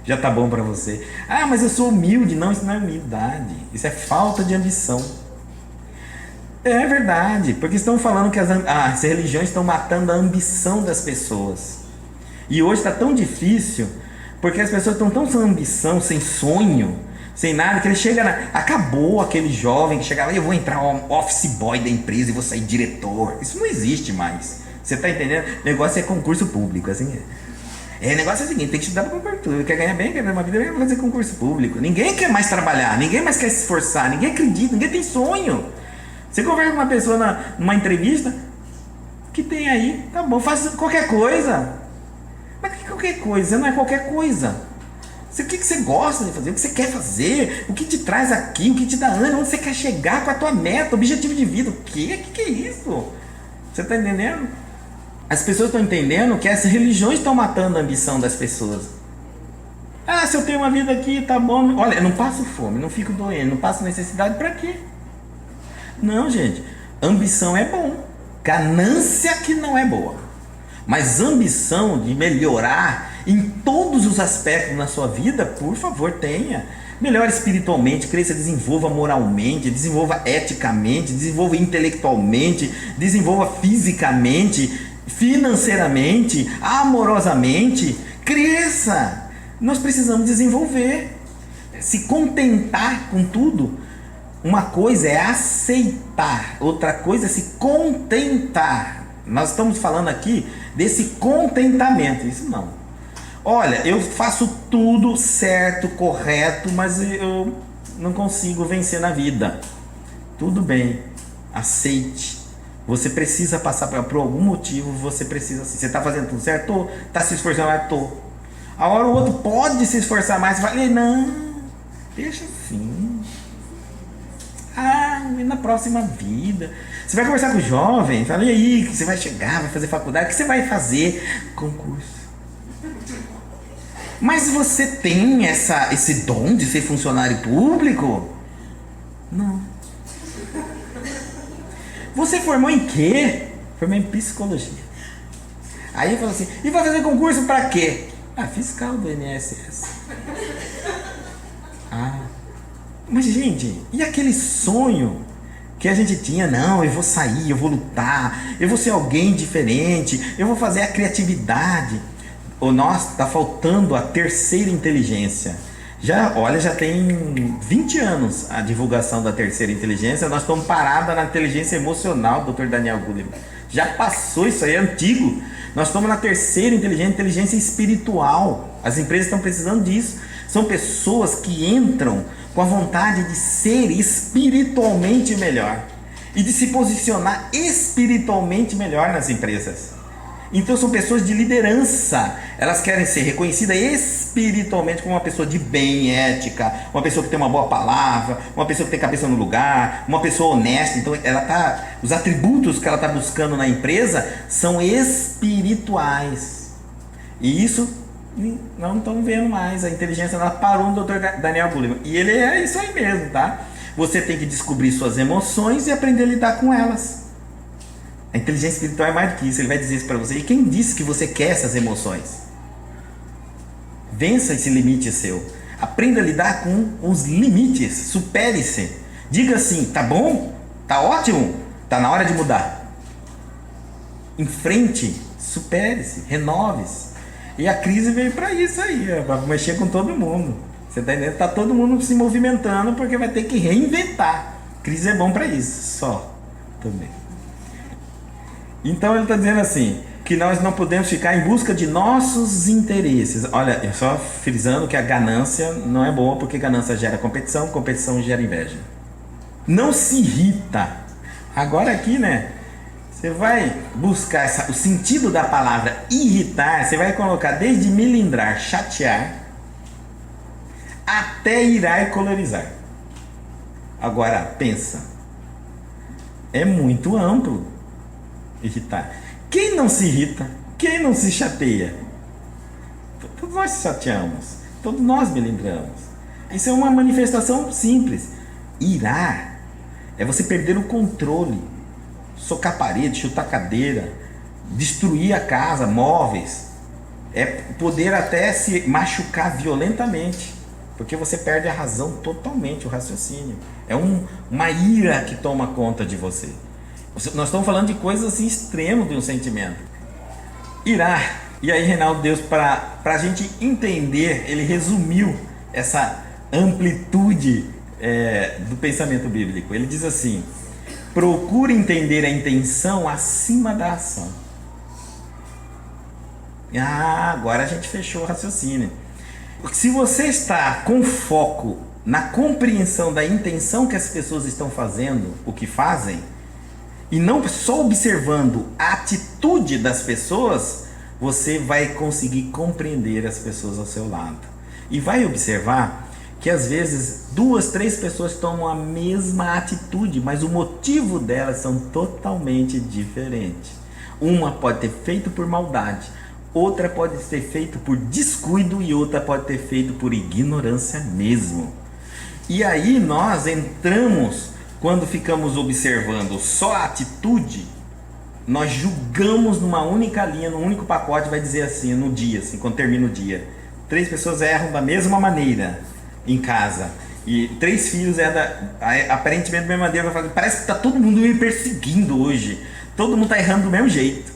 já tá bom para você. Mas eu sou humilde. Não, isso não é humildade, isso é falta de ambição. É verdade, porque estão falando que as religiões estão matando a ambição das pessoas. E hoje está tão difícil, porque as pessoas estão tão sem ambição, sem sonho, sem nada, que ele chega acabou aquele jovem que chegava, eu vou entrar office boy da empresa e vou sair diretor. Isso não existe mais. Você está entendendo? O negócio é concurso público, assim. O negócio é o seguinte, tem que estudar para concurso, quer ganhar bem, quer ter uma vida, vai fazer concurso público. Ninguém quer mais trabalhar, ninguém mais quer se esforçar, ninguém acredita, ninguém tem sonho. Você conversa com uma pessoa numa entrevista, que tem aí, tá bom, faz qualquer coisa. Mas que qualquer coisa? Não é qualquer coisa. O que você gosta de fazer, o que você quer fazer, o que te traz aqui, o que te dá ânimo, onde você quer chegar com a tua meta, objetivo de vida. O quê? O que é isso? Você está entendendo? As pessoas estão entendendo que as religiões estão matando a ambição das pessoas. Se eu tenho uma vida aqui, tá bom. Olha, eu não passo fome, não fico doente, não passo necessidade, para quê? Não, gente, ambição é bom, ganância que não é boa, mas ambição de melhorar em todos os aspectos na sua vida, por favor, tenha. Melhore espiritualmente, cresça, desenvolva moralmente, desenvolva eticamente, desenvolva intelectualmente, desenvolva fisicamente, financeiramente, amorosamente, cresça. Nós precisamos desenvolver, se contentar com tudo. Uma coisa é aceitar, outra coisa é se contentar. Nós estamos falando aqui desse contentamento. Isso não. Olha, eu faço tudo certo, correto, mas eu não consigo vencer na vida. Tudo bem, aceite. Você precisa passar por algum motivo, você precisa. Você está fazendo tudo certo? Está se esforçando mais? Estou. A hora o outro pode se esforçar mais, você fala, não, deixa assim. Na próxima vida. Você vai conversar com o jovem, fala, e aí, que você vai chegar, vai fazer faculdade, o que você vai fazer? Concurso. Mas você tem esse dom de ser funcionário público? Não. Você formou em quê? Formei em psicologia. Aí eu falo assim, e vai fazer concurso pra quê? Fiscal do INSS. Mas, gente, e aquele sonho que a gente tinha? Não, eu vou sair, eu vou lutar, eu vou ser alguém diferente, eu vou fazer a criatividade. Está faltando a terceira inteligência. Já tem 20 anos a divulgação da terceira inteligência. Nós estamos parados na inteligência emocional, Dr. Daniel Goleman. Já passou, isso aí é antigo. Nós estamos na terceira inteligência espiritual. As empresas estão precisando disso. São pessoas que entram com a vontade de ser espiritualmente melhor e de se posicionar espiritualmente melhor nas empresas. Então são pessoas de liderança, elas querem ser reconhecidas espiritualmente como uma pessoa de bem, ética, uma pessoa que tem uma boa palavra, uma pessoa que tem cabeça no lugar, uma pessoa honesta. Então os atributos que ela está buscando na empresa são espirituais. E isso não estão vendo mais. A inteligência ela parou no Dr. Daniel Goleman. E ele é isso aí mesmo, tá? Você tem que descobrir suas emoções e aprender a lidar com elas. A inteligência espiritual é mais do que isso. Ele vai dizer isso para você. E quem disse que você quer essas emoções? Vença esse limite seu. Aprenda a lidar com os limites. Supere-se. Diga assim, tá bom? Tá ótimo? Tá na hora de mudar. Enfrente. Supere-se. Renove-se. E a crise veio para isso aí. Para mexer com todo mundo. Você tá entendendo? Tá todo mundo se movimentando porque vai ter que reinventar. Crise é bom para isso. Só. Também. Então ele está dizendo assim, que nós não podemos ficar em busca de nossos interesses. Olha, só frisando que a ganância não é boa, porque ganância gera competição, competição gera inveja. Não se irrita. Agora aqui, né, você vai buscar o sentido da palavra irritar, você vai colocar desde melindrar, chatear, até irar e colorizar. Agora, pensa, é muito amplo. Irritar. Quem não se irrita? Quem não se chateia? Todos nós se chateamos. Todos nós melindramos. Isso é uma manifestação simples. Irar é você perder o controle. Socar a parede, chutar a cadeira, destruir a casa, móveis. É poder até se machucar violentamente. Porque você perde a razão totalmente, o raciocínio. É uma ira que toma conta de você. Nós estamos falando de coisas assim extremas de um sentimento. Irar. E aí, Reinaldo, Deus, para a gente entender, ele resumiu essa amplitude do pensamento bíblico. Ele diz assim: procure entender a intenção acima da ação. Agora a gente fechou o raciocínio. Se você está com foco na compreensão da intenção que as pessoas estão fazendo, o que fazem, e não só observando a atitude das pessoas, você vai conseguir compreender as pessoas ao seu lado. E vai observar que às vezes 2, 3 pessoas tomam a mesma atitude, mas o motivo delas são totalmente diferentes. Uma pode ter feito por maldade, outra pode ter feito por descuido e outra pode ter feito por ignorância mesmo. E aí nós entramos. Quando ficamos observando só a atitude, nós julgamos numa única linha, num único pacote, vai dizer assim, no dia, assim, quando termina o dia. 3 pessoas erram da mesma maneira em casa. E 3 filhos aparentemente da mesma maneira. Vai falar, parece que está todo mundo me perseguindo hoje. Todo mundo está errando do mesmo jeito.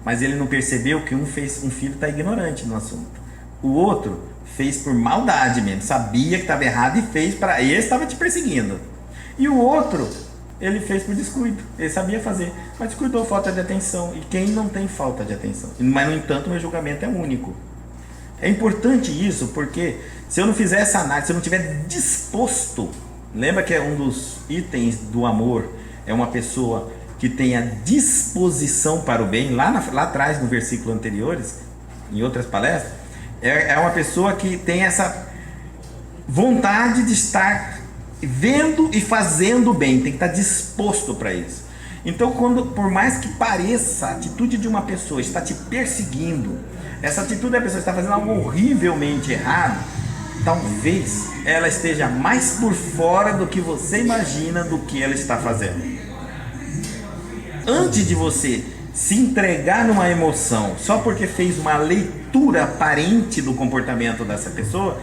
Mas ele não percebeu que um filho está ignorante no assunto. O outro fez por maldade mesmo. Sabia que estava errado e fez para... Esse estava te perseguindo. E o outro, ele fez por descuido. Ele sabia fazer, mas descuidou, falta de atenção. E quem não tem falta de atenção? Mas, no entanto, meu julgamento é único. É importante isso, porque se eu não fizer essa análise, se eu não estiver disposto... Lembra que é um dos itens do amor, é uma pessoa que tenha disposição para o bem. Lá atrás, no versículo anteriores, em outras palestras, é uma pessoa que tem essa vontade de estar vendo e fazendo bem, tem que estar disposto para isso. Então, por mais que pareça a atitude de uma pessoa está te perseguindo, essa atitude da pessoa está fazendo algo horrivelmente errado, talvez ela esteja mais por fora do que você imagina do que ela está fazendo. Antes de você se entregar numa emoção só porque fez uma leitura aparente do comportamento dessa pessoa,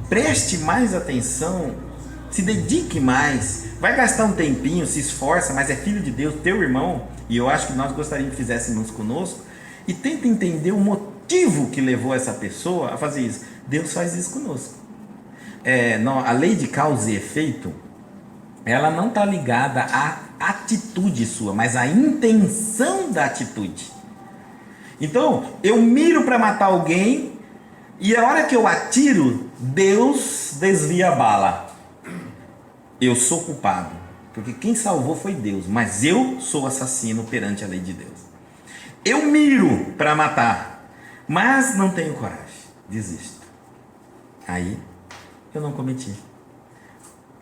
preste mais atenção. Se dedique mais, vai gastar um tempinho, se esforça, mas é filho de Deus, teu irmão, e eu acho que nós gostaríamos que fizéssemos conosco, e tenta entender o motivo que levou essa pessoa a fazer isso. Deus faz isso conosco. A lei de causa e efeito, ela não está ligada à atitude sua, mas à intenção da atitude. Então, eu miro para matar alguém, e a hora que eu atiro, Deus desvia a bala. Eu sou culpado, porque quem salvou foi Deus, mas eu sou assassino perante a lei de Deus. Eu miro para matar, mas não tenho coragem, desisto. Aí eu não cometi.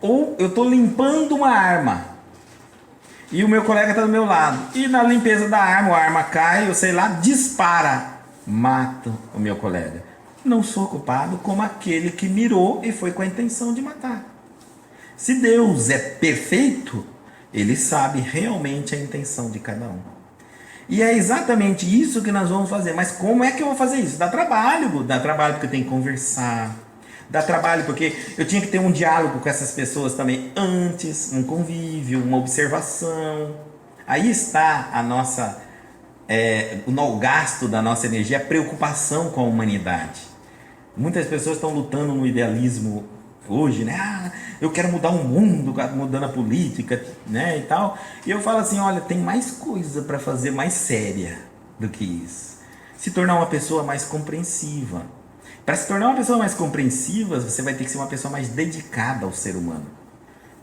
Ou eu estou limpando uma arma e o meu colega está do meu lado, e na limpeza da arma, a arma cai, eu sei lá, dispara, mato o meu colega. Não sou culpado como aquele que mirou e foi com a intenção de matar. Se Deus é perfeito, Ele sabe realmente a intenção de cada um. E é exatamente isso que nós vamos fazer. Mas como é que eu vou fazer isso? Dá trabalho porque eu tenho que conversar. Dá trabalho porque eu tinha que ter um diálogo com essas pessoas também antes, um convívio, uma observação. Aí está a nossa, o gasto da nossa energia, a preocupação com a humanidade. Muitas pessoas estão lutando no idealismo hoje, né? Ah, eu quero mudar o mundo, mudando a política, né, e tal. E eu falo assim, olha, tem mais coisa para fazer mais séria do que isso. Se tornar uma pessoa mais compreensiva. Para se tornar uma pessoa mais compreensiva, você vai ter que ser uma pessoa mais dedicada ao ser humano.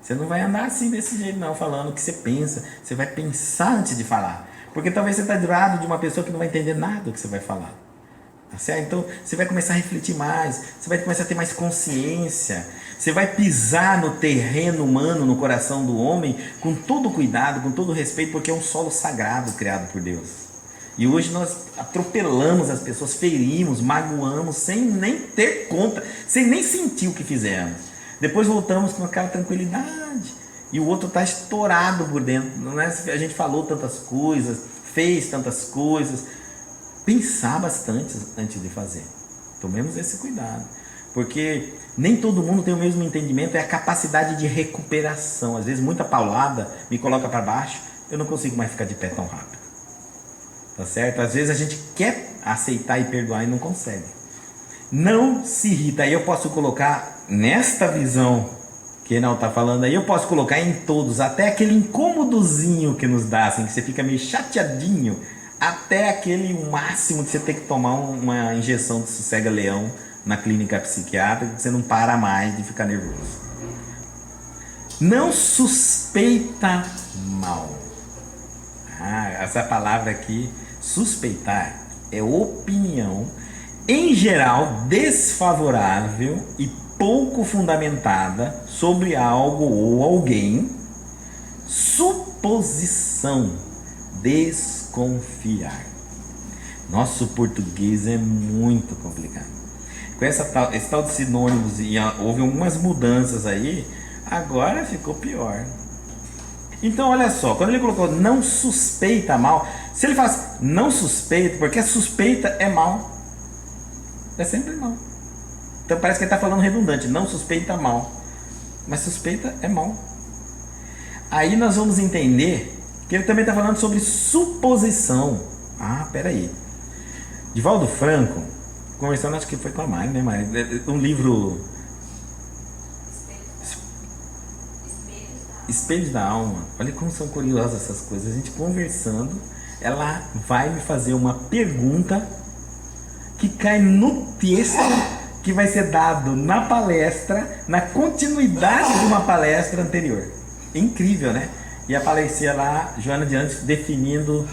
Você não vai andar assim desse jeito não, falando o que você pensa. Você vai pensar antes de falar. Porque talvez você está do lado de uma pessoa que não vai entender nada do que você vai falar. Tá certo? Então você vai começar a refletir mais, você vai começar a ter mais consciência, você vai pisar no terreno humano, no coração do homem, com todo cuidado, com todo respeito, porque é um solo sagrado criado por Deus. E hoje nós atropelamos as pessoas, ferimos, magoamos, sem nem ter conta, sem nem sentir o que fizemos. Depois voltamos com aquela tranquilidade, e o outro está estourado por dentro. Não é? A gente falou tantas coisas, fez tantas coisas. Pensar bastante antes de fazer. Tomemos esse cuidado. Porque nem todo mundo tem o mesmo entendimento, é a capacidade de recuperação. Às vezes muita paulada me coloca para baixo, eu não consigo mais ficar de pé tão rápido. Tá certo? Às vezes a gente quer aceitar e perdoar e não consegue. Não se irrita. Aí eu posso colocar nesta visão que não está falando aí, eu posso colocar em todos, até aquele incômodozinho que nos dá, assim, que você fica meio chateadinho, até aquele máximo de você ter que tomar uma injeção de sossega-leão na clínica psiquiátrica, que você não para mais de ficar nervoso. Não suspeita mal. Essa palavra aqui, suspeitar, é opinião, em geral desfavorável e pouco fundamentada sobre algo ou alguém. Suposição, desconfiar. Nosso português é muito complicado. Com esse tal de sinônimos, houve algumas mudanças aí, agora ficou pior. Então olha só, quando ele colocou não suspeita mal, se ele faz não suspeita, porque a suspeita é mal, é sempre mal. Então parece que ele está falando redundante, não suspeita mal, mas suspeita é mal. Aí nós vamos entender que ele também está falando sobre suposição. Peraí. Divaldo Franco, conversando, acho que foi com a Mari, né, Mari? Um livro Espelhos da Alma. Olha como são curiosas essas coisas. A gente conversando, ela vai me fazer uma pergunta que cai no texto que vai ser dado na palestra, na continuidade de uma palestra anterior. Incrível, né? E aparecia lá Joana de Anjos definindo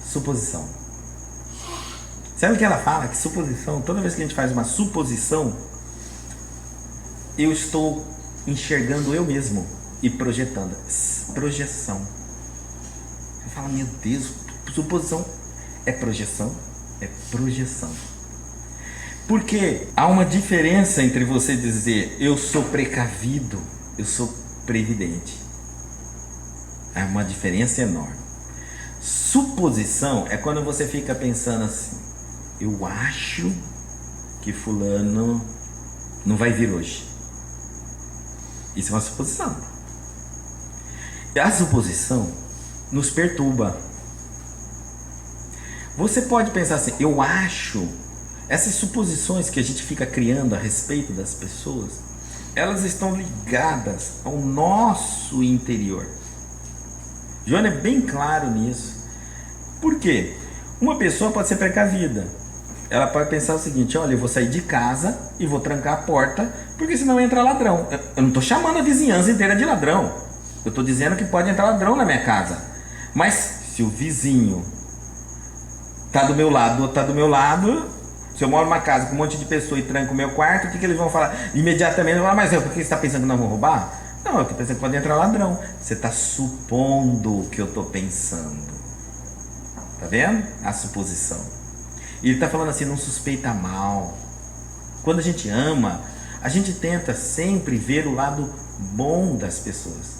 suposição. Sabe o que ela fala? Que suposição, toda vez que a gente faz uma suposição, eu estou enxergando eu mesmo e projetando. Projeção. Você fala, meu Deus, suposição é projeção? É projeção. Porque há uma diferença entre você dizer eu sou precavido, eu sou previdente. Há uma diferença enorme. Suposição é quando você fica pensando assim, eu acho que fulano não vai vir hoje. Isso é uma suposição. A suposição nos perturba. Você pode pensar assim, eu acho. Essas suposições que a gente fica criando a respeito das pessoas, elas estão ligadas ao nosso interior. Joana é bem claro nisso. Por quê? Uma pessoa pode ser precavida. Ela pode pensar o seguinte, olha, eu vou sair de casa e vou trancar a porta, porque senão entra ladrão. Eu não estou chamando a vizinhança inteira de ladrão. Eu estou dizendo que pode entrar ladrão na minha casa. Mas se o vizinho está do meu lado, ou está do meu lado, se eu moro numa casa com um monte de pessoas e tranco o meu quarto, o que eles vão falar? Imediatamente vão falar, mas por que você está pensando que não vão roubar? Não, eu estou pensando que pode entrar ladrão. Você está supondo o que eu estou pensando. Tá vendo? A suposição. E ele está falando assim, não suspeita mal. Quando a gente ama, a gente tenta sempre ver o lado bom das pessoas.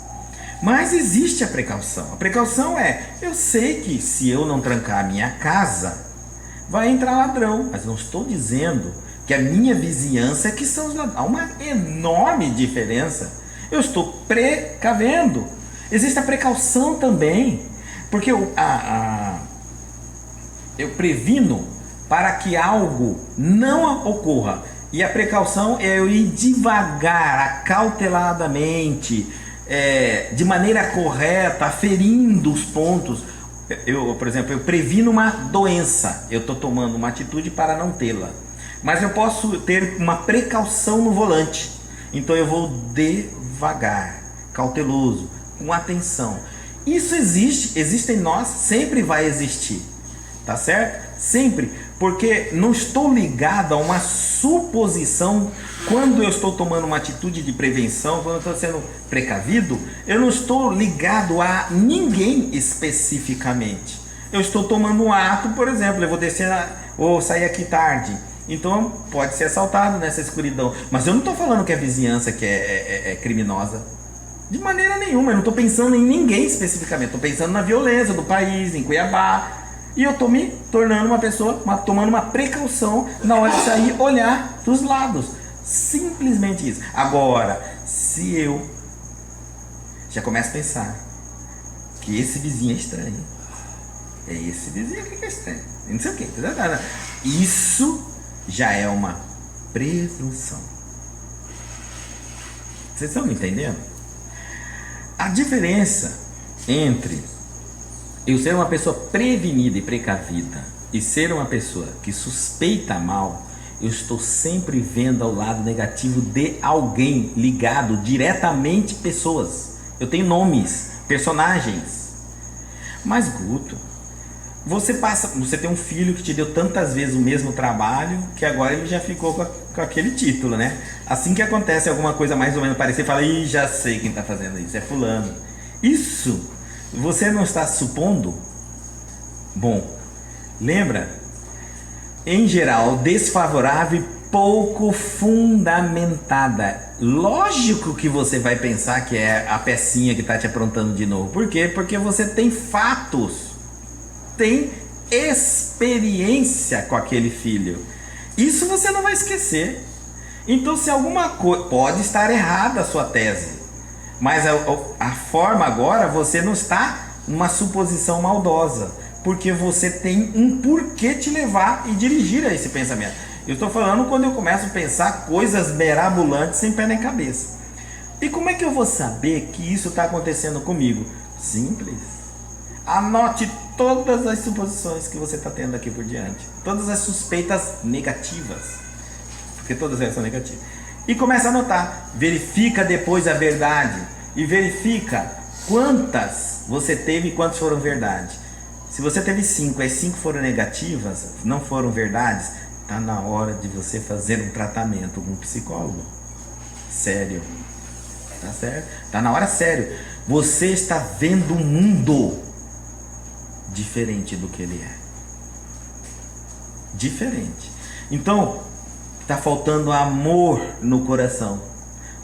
Mas existe a precaução. A precaução é, eu sei que se eu não trancar a minha casa, vai entrar ladrão. Mas não estou dizendo que a minha vizinhança é que são os ladrões. Há uma enorme diferença. Eu estou precavendo. Existe a precaução também. Porque eu previno para que algo não ocorra. E a precaução é eu ir devagar, acauteladamente, de maneira correta, aferindo os pontos. Por exemplo, eu previno uma doença, eu estou tomando uma atitude para não tê-la. Mas eu posso ter uma precaução no volante. Então eu vou devagar, cauteloso, com atenção. Isso existe em nós, sempre vai existir. Tá certo? Sempre. Porque não estou ligado a uma suposição. Quando eu estou tomando uma atitude de prevenção, quando eu estou sendo precavido, eu não estou ligado a ninguém especificamente. Eu estou tomando um ato, por exemplo, eu vou descer, ou sair aqui tarde. Então pode ser assaltado nessa escuridão. Mas eu não estou falando que a vizinhança que é criminosa. De maneira nenhuma. Eu não estou pensando em ninguém especificamente. Estou pensando na violência do país, em Cuiabá. E eu estou me tornando uma pessoa, tomando uma precaução na hora de sair, olhar dos lados. Simplesmente isso. Agora, se eu já começo a pensar que esse vizinho é estranho, é esse vizinho aqui que é estranho, não sei o que, isso já é uma presunção. Vocês estão me entendendo? A diferença entre eu ser uma pessoa prevenida e precavida e ser uma pessoa que suspeita mal, eu estou sempre vendo ao lado negativo de alguém ligado diretamente pessoas. Eu tenho nomes, personagens. Mas Guto, você tem um filho que te deu tantas vezes o mesmo trabalho que agora ele já ficou com aquele título, né? Assim que acontece alguma coisa mais ou menos parecida, fala, ih, já sei quem está fazendo isso, é fulano. Isso você não está supondo? Bom, lembra? Em geral, desfavorável e pouco fundamentada. Lógico que você vai pensar que é a pecinha que está te aprontando de novo. Por quê? Porque você tem fatos, tem experiência com aquele filho. Isso você não vai esquecer. Então, se alguma coisa... Pode estar errada a sua tese, mas a forma agora, você não está numa suposição maldosa, porque você tem um porquê te levar e dirigir a esse pensamento. Eu estou falando quando eu começo a pensar coisas mirabolantes sem pé nem cabeça. E como é que eu vou saber que isso está acontecendo comigo? Simples. Anote todas as suposições que você está tendo aqui por diante, todas as suspeitas negativas, porque todas elas são negativas. E começa a anotar, verifica depois a verdade e verifica quantas você teve e quantas foram verdade. Se você teve 5, as 5 foram negativas, não foram verdades, está na hora de você fazer um tratamento com um psicólogo. Sério. Tá certo? Está na hora sério. Você está vendo um mundo diferente do que ele é. Diferente. Então, está faltando amor no coração.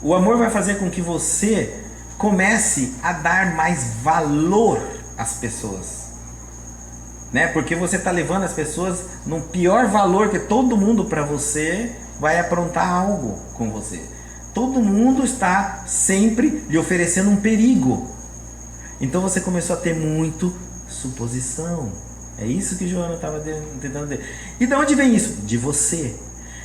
O amor vai fazer com que você comece a dar mais valor às pessoas, né? Porque você está levando as pessoas num pior valor, que todo mundo para você vai aprontar algo com você. Todo mundo está sempre lhe oferecendo um perigo. Então você começou a ter muito suposição. É isso que Joana estava tentando dizer. E de onde vem isso? De você.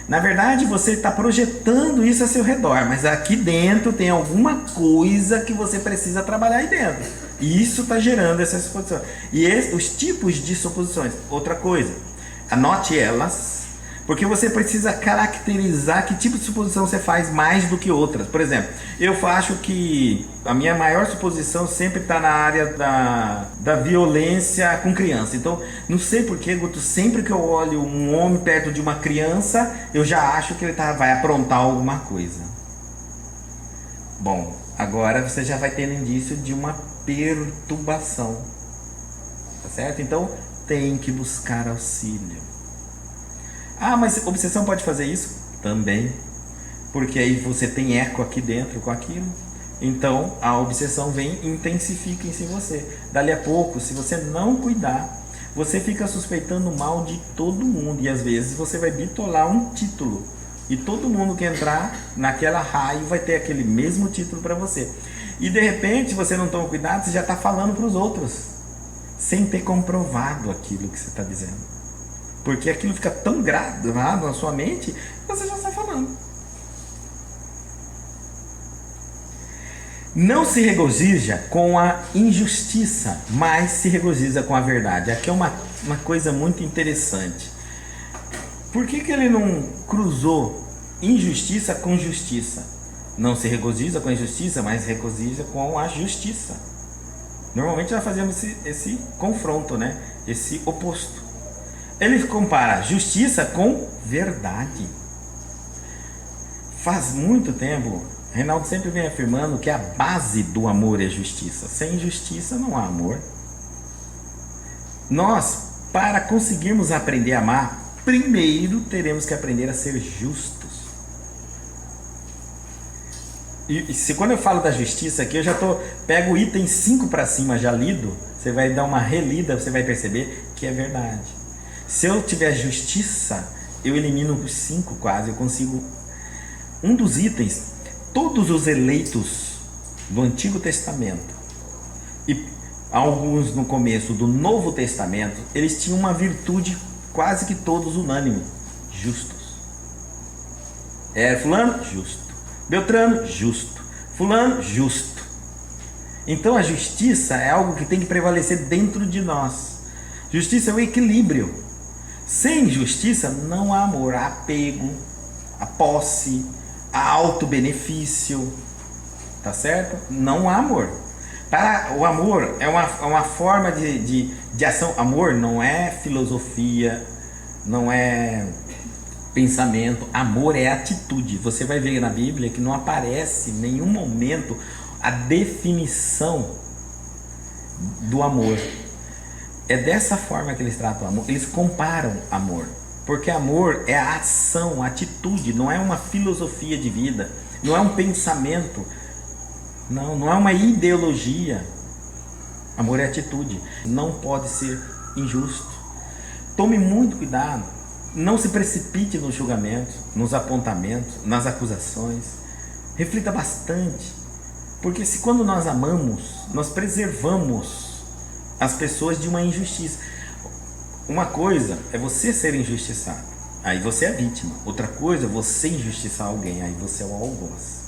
Na verdade, você está projetando isso a seu redor, mas aqui dentro tem alguma coisa que você precisa trabalhar aí dentro. E isso está gerando essas suposições. E os tipos de suposições. Outra coisa, anote elas, porque você precisa caracterizar que tipo de suposição você faz mais do que outras. Por exemplo, eu acho que a minha maior suposição sempre está na área da violência com criança. Então, não sei porquê, Guto, sempre que eu olho um homem perto de uma criança, eu já acho que ele vai aprontar alguma coisa. Bom, agora você já vai ter indício de uma perturbação. Tá certo? Então, tem que buscar auxílio. Ah, mas obsessão pode fazer isso? Também. Porque aí você tem eco aqui dentro com aquilo. Então a obsessão vem e intensifica em você. Dali a pouco, se você não cuidar, você fica suspeitando mal de todo mundo. E às vezes você vai bitolar um título. E todo mundo que entrar naquela raio vai ter aquele mesmo título para você. E de repente, você não toma cuidado, você já está falando para os outros, sem ter comprovado aquilo que você está dizendo. Porque aquilo fica tão gravado na sua mente, você já está falando. Não se regozija com a injustiça, mas se regozija com a verdade. Aqui é uma coisa muito interessante. Por que ele não cruzou injustiça com justiça? Não se regozija com a injustiça, mas regozija com a justiça. Normalmente nós fazemos esse confronto, né? Esse oposto. Ele compara justiça com verdade. Faz muito tempo, Reinaldo sempre vem afirmando que a base do amor é justiça. Sem justiça não há amor. Nós, para conseguirmos aprender a amar, primeiro teremos que aprender a ser justos. E se quando eu falo da justiça aqui, eu já pego o item 5 para cima já lido, você vai dar uma relida, você vai perceber que é verdade. Se eu tiver justiça, eu elimino os 5 quase, eu consigo. Um dos itens, todos os eleitos do Antigo Testamento e alguns no começo do Novo Testamento, eles tinham uma virtude quase que todos unânime: justos. Fulano, justo. Beltrano, justo. Fulano, justo. Então a justiça é algo que tem que prevalecer dentro de nós. Justiça é o equilíbrio. Sem justiça não há amor, há apego, há posse, há auto-benefício. Tá certo? Não há amor. O amor é uma forma de ação. Amor não é filosofia, não é pensamento. Amor é atitude. Você vai ver na Bíblia que não aparece em nenhum momento a definição do amor. É dessa forma que eles tratam o amor. Eles comparam amor, porque amor é a ação, a atitude. Não é uma filosofia de vida, não é um pensamento, não é uma ideologia. Amor é atitude. Não pode ser injusto. Tome muito cuidado. Não se precipite nos julgamentos, nos apontamentos, nas acusações. Reflita bastante. Porque se quando nós amamos, nós preservamos as pessoas de uma injustiça. Uma coisa é você ser injustiçado, aí você é vítima. Outra coisa é você injustiçar alguém, aí você é o algoz.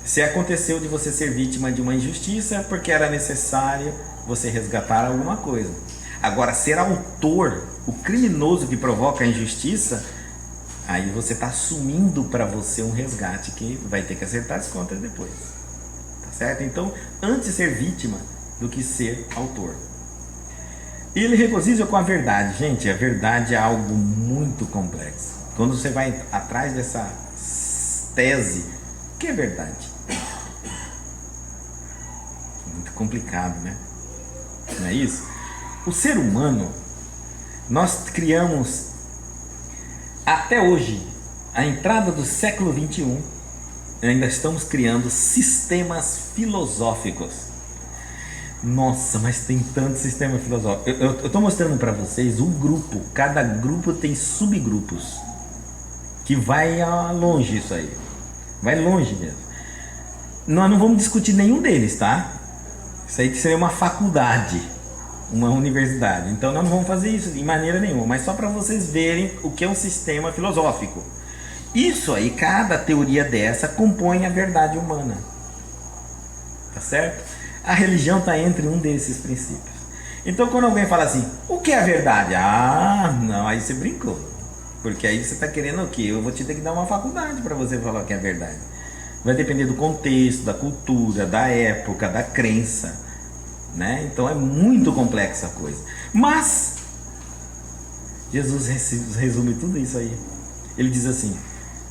Se aconteceu de você ser vítima de uma injustiça, é porque era necessário você resgatar alguma coisa. Agora, ser autor, o criminoso que provoca a injustiça, aí você está assumindo para você um resgate que vai ter que acertar as contas depois. Tá certo? Então, antes ser vítima do que ser autor. E ele regozija com a verdade. Gente, a verdade é algo muito complexo. Quando você vai atrás dessa tese, o que é verdade? Muito complicado, né? Não é isso? O ser humano, nós criamos até hoje, a entrada do século 21, ainda estamos criando sistemas filosóficos. Nossa, mas tem tanto sistema filosófico. Eu estou mostrando para vocês um grupo, cada grupo tem subgrupos, que vai longe isso aí, vai longe mesmo. Nós não vamos discutir nenhum deles, tá? Isso aí seria uma faculdade, uma universidade. Então nós não vamos fazer isso de maneira nenhuma, mas só para vocês verem o que é um sistema filosófico. Isso aí, cada teoria dessa compõe a verdade humana. Tá certo? A religião está entre um desses princípios. Então quando alguém fala assim, o que é a verdade? Ah, não, aí você brincou. Porque aí você está querendo o quê? Eu vou te ter que dar uma faculdade para você falar o que é verdade. Vai depender do contexto, da cultura, da época, da crença, né? Então é muito complexa a coisa. Mas Jesus resume tudo isso aí. Ele diz assim: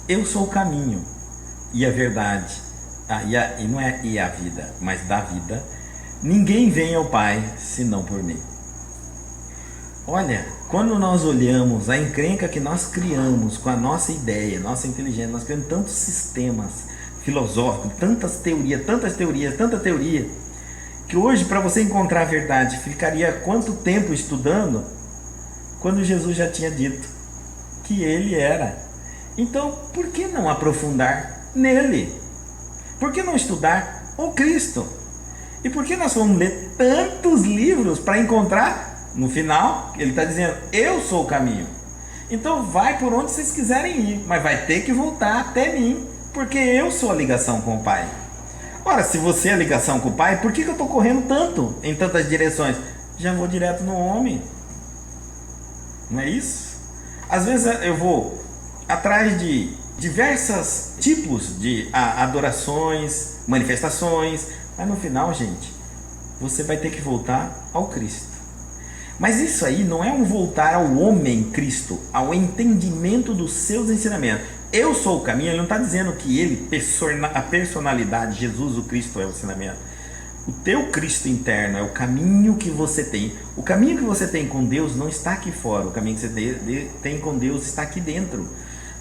eu sou o caminho e a verdade, e não é e a vida, mas da vida. Ninguém vem ao Pai senão por mim. Olha, quando nós olhamos a encrenca que nós criamos com a nossa ideia, nossa inteligência, nós criamos tantos sistemas, filosófico, tantas teorias, tanta teoria, que hoje para você encontrar a verdade ficaria quanto tempo estudando, quando Jesus já tinha dito que ele era. Então, por que não aprofundar nele? Por que não estudar o Cristo? E por que nós vamos ler tantos livros para encontrar, no final, ele está dizendo, eu sou o caminho. Então vai por onde vocês quiserem ir, mas vai ter que voltar até mim, porque eu sou a ligação com o Pai. Ora, se você é a ligação com o Pai, por que eu estou correndo tanto, em tantas direções? Já vou direto no homem. Não é isso? Às vezes eu vou atrás de diversos tipos de adorações, manifestações, mas no final, gente, você vai ter que voltar ao Cristo. Mas isso aí não é um voltar ao homem Cristo, ao entendimento dos seus ensinamentos. Eu sou o caminho, ele não está dizendo que ele, a personalidade, Jesus o Cristo é o ensinamento. O teu Cristo interno é o caminho que você tem. O caminho que você tem com Deus não está aqui fora, o caminho que você tem com Deus está aqui dentro.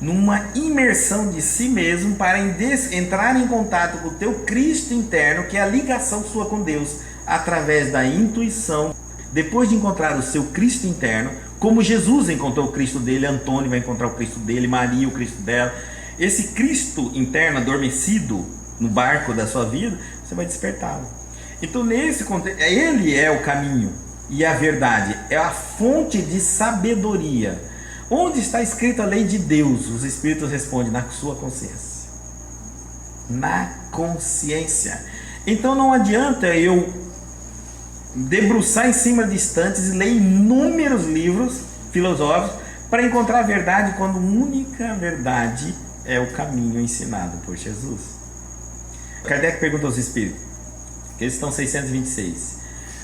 Numa imersão de si mesmo para entrar em contato com o teu Cristo interno, que é a ligação sua com Deus, através da intuição. Depois de encontrar o seu Cristo interno, como Jesus encontrou o Cristo dele, Antônio vai encontrar o Cristo dele, Maria o Cristo dela, esse Cristo interno adormecido no barco da sua vida, você vai despertá-lo. Então nesse contexto, ele é o caminho e a verdade, é a fonte de sabedoria. Onde está escrita a lei de Deus? Os Espíritos respondem, na sua consciência. Na consciência. Então não adianta eu debruçar em cima de estantes e ler inúmeros livros filosóficos para encontrar a verdade, quando a única verdade é o caminho ensinado por Jesus. Kardec pergunta aos Espíritos, questão 626,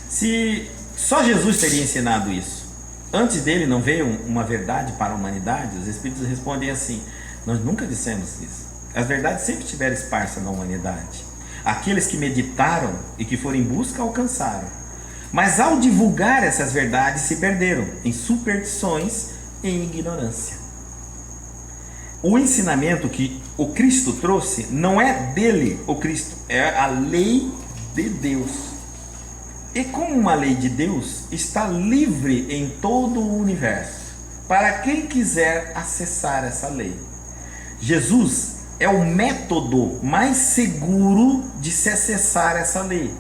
se só Jesus teria ensinado isso, antes dele não veio uma verdade para a humanidade? Os Espíritos respondem assim, nós nunca dissemos isso. As verdades sempre estiveram esparsas na humanidade. Aqueles que meditaram e que foram em busca alcançaram. Mas ao divulgar essas verdades se perderam em superstições e em ignorância. O ensinamento que o Cristo trouxe não é dele, o Cristo, é a lei de Deus. E como uma lei de Deus, está livre em todo o universo, para quem quiser acessar essa lei. Jesus é o método mais seguro de se acessar essa lei,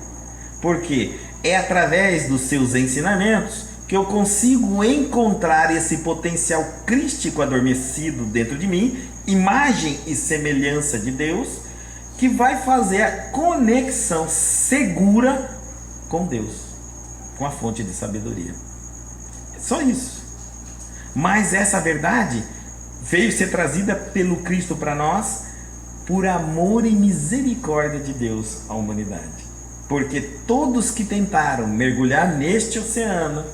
porque é através dos seus ensinamentos que eu consigo encontrar esse potencial crístico adormecido dentro de mim, imagem e semelhança de Deus, que vai fazer a conexão segura com Deus, com a fonte de sabedoria. Só isso. Mas essa verdade veio ser trazida pelo Cristo para nós, por amor e misericórdia de Deus à humanidade. Porque todos que tentaram mergulhar neste oceano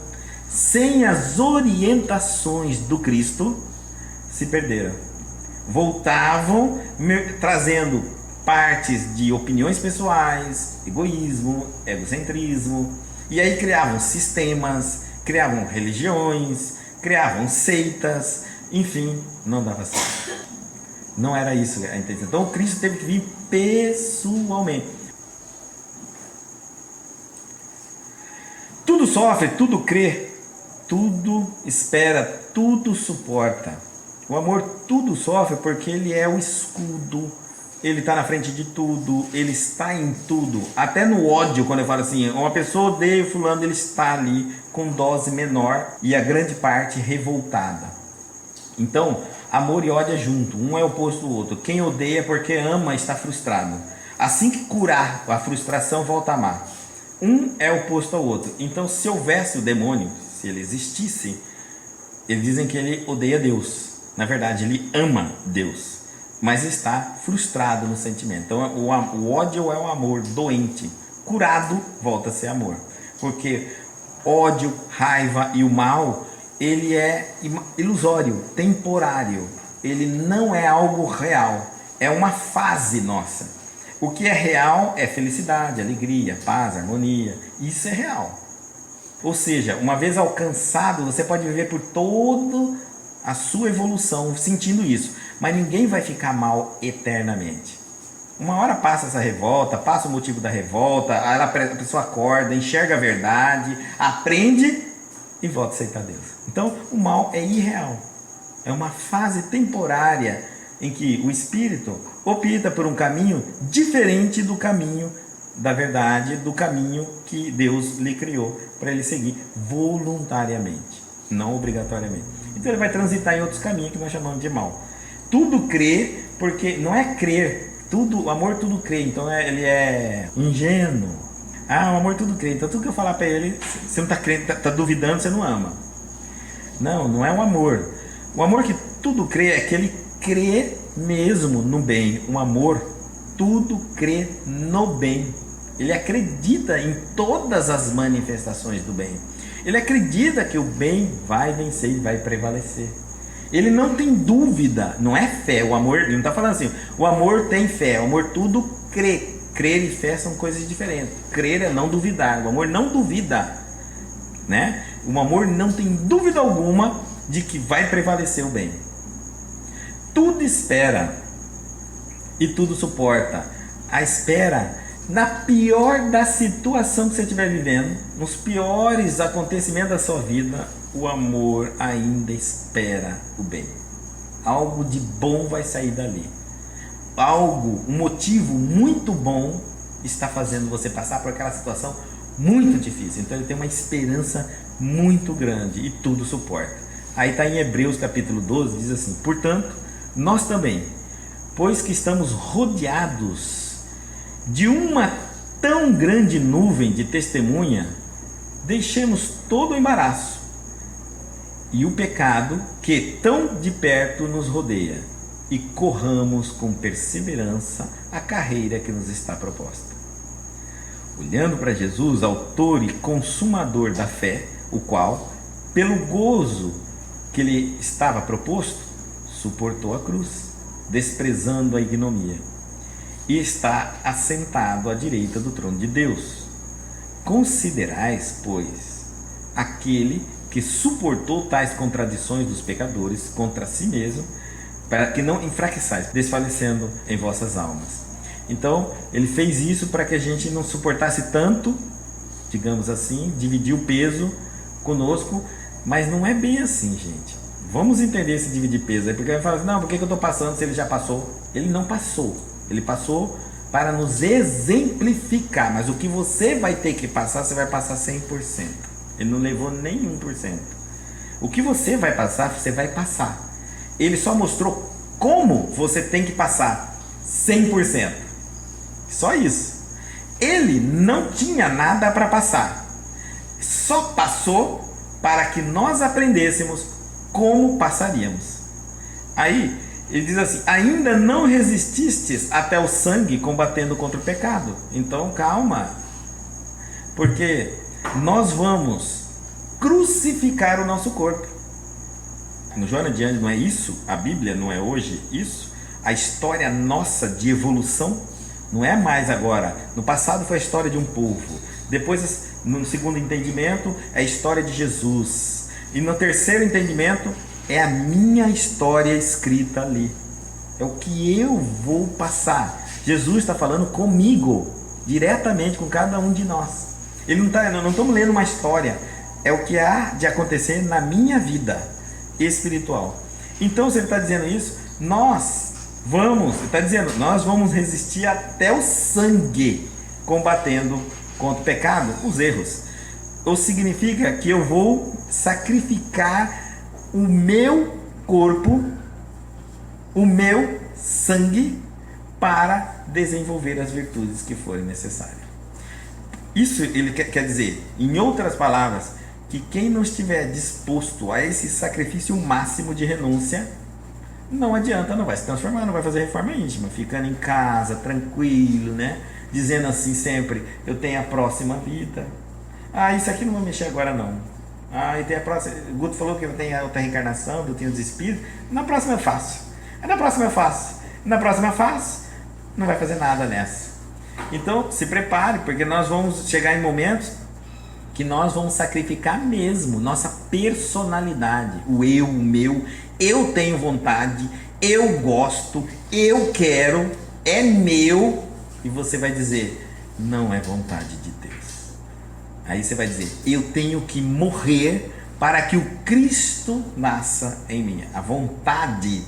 sem as orientações do Cristo se perderam. Voltavam trazendo partes de opiniões pessoais, egoísmo, egocentrismo, e aí criavam sistemas, criavam religiões, criavam seitas, enfim, não dava certo. Não era isso a intenção. Então o Cristo teve que vir pessoalmente. Tudo sofre, tudo crê, tudo espera, tudo suporta. O amor tudo sofre porque ele é o escudo, ele está na frente de tudo, ele está em tudo. Até no ódio, quando eu falo assim, uma pessoa odeia o fulano, ele está ali com dose menor e a grande parte revoltada. Então, amor e ódio é junto, um é oposto do outro. Quem odeia porque ama está frustrado. Assim que curar a frustração, volta a amar. Um é oposto ao outro. Então, se houvesse o demônio, se ele existisse, eles dizem que ele odeia Deus. Na verdade, ele ama Deus, mas está frustrado no sentimento. Então, o ódio é o amor doente. Curado, volta a ser amor. Porque ódio, raiva e o mal, ele é ilusório, temporário. Ele não é algo real. É uma fase nossa. O que é real é felicidade, alegria, paz, harmonia. Isso é real. Ou seja, uma vez alcançado, você pode viver por toda a sua evolução sentindo isso. Mas ninguém vai ficar mal eternamente. Uma hora passa essa revolta, passa o motivo da revolta, a pessoa acorda, enxerga a verdade, aprende e volta a aceitar Deus. Então o mal é irreal, é uma fase temporária em que o espírito opta por um caminho diferente do caminho da verdade, do caminho que Deus lhe criou para ele seguir voluntariamente, não obrigatoriamente. Então ele vai transitar em outros caminhos que nós chamamos de mal. Tudo crê, porque não é crer, tudo, o amor tudo crê, então ele é ingênuo. O amor tudo crê, então tudo que eu falar para ele, você não está crendo, tá duvidando, você não ama. Não é o amor. O amor que tudo crê é que ele crê mesmo no bem. O amor tudo crê no bem. Ele acredita em todas as manifestações do bem. Ele acredita que o bem vai vencer e vai prevalecer. Ele não tem dúvida, não é fé. O amor, ele não está falando assim, o amor tem fé, o amor tudo crê. Crer e fé são coisas diferentes. Crer é não duvidar, o amor não duvida, né? O amor não tem dúvida alguma de que vai prevalecer o bem. Tudo espera e tudo suporta. A espera, na pior da situação que você estiver vivendo, nos piores acontecimentos da sua vida, o amor ainda espera o bem. Algo de bom vai sair dali. Um motivo muito bom está fazendo você passar por aquela situação muito difícil. Então ele tem uma esperança muito grande e tudo suporta. Aí está em Hebreus capítulo 12, diz assim: portanto, nós também, pois que estamos rodeados de uma tão grande nuvem de testemunha, deixemos todo o embaraço e o pecado que tão de perto nos rodeia e corramos com perseverança a carreira que nos está proposta. Olhando para Jesus, autor e consumador da fé, o qual, pelo gozo que lhe estava proposto, suportou a cruz, desprezando a ignomia, e está assentado à direita do trono de Deus. Considerais, pois, aquele que suportou tais contradições dos pecadores contra si mesmo, para que não enfraqueçais, desfalecendo em vossas almas. Então, ele fez isso para que a gente não suportasse tanto, digamos assim, dividir o peso conosco, mas não é bem assim, gente. Vamos entender esse dividir peso aí, porque vai falar assim, não, por que eu estou passando se ele já passou? Ele não passou, ele passou para nos exemplificar, mas o que você vai ter que passar, você vai passar 100%. Ele não levou nem 1%. O que você vai passar, você vai passar. Ele só mostrou como você tem que passar 100%. Só isso. Ele não tinha nada para passar. Só passou para que nós aprendêssemos como passaríamos. Aí, ele diz assim, ainda não resististes até o sangue combatendo contra o pecado. Então, calma. Porque nós vamos crucificar o nosso corpo. No Joana de Ângeles não é isso? A Bíblia não é hoje isso? A história nossa de evolução não é mais agora. No passado foi a história de um povo. Depois, no segundo entendimento, é a história de Jesus. E no terceiro entendimento, é a minha história escrita ali. É o que eu vou passar. Jesus está falando comigo, diretamente com cada um de nós. Ele não estamos lendo uma história. É o que há de acontecer na minha vida espiritual. Então, se ele está dizendo isso, nós vamos resistir até o sangue, combatendo contra o pecado, os erros. Ou significa que eu vou sacrificar o meu corpo, o meu sangue, para desenvolver as virtudes que forem necessárias. Isso ele quer dizer, em outras palavras, que quem não estiver disposto a esse sacrifício máximo de renúncia, não adianta, não vai se transformar, não vai fazer reforma íntima, ficando em casa, tranquilo, né? Dizendo assim sempre, eu tenho a próxima vida. Isso aqui não vou mexer agora não. E tem a próxima, o Guto falou que eu tenho a outra reencarnação, eu tenho os espíritos, na próxima eu faço. Na próxima eu faço, não vai fazer nada nessa. Então, se prepare, porque nós vamos chegar em momentos que nós vamos sacrificar mesmo nossa personalidade, o meu, eu tenho vontade, eu gosto, eu quero, é meu, e você vai dizer, não é vontade de Deus. Aí você vai dizer, eu tenho que morrer para que o Cristo nasça em mim. A vontade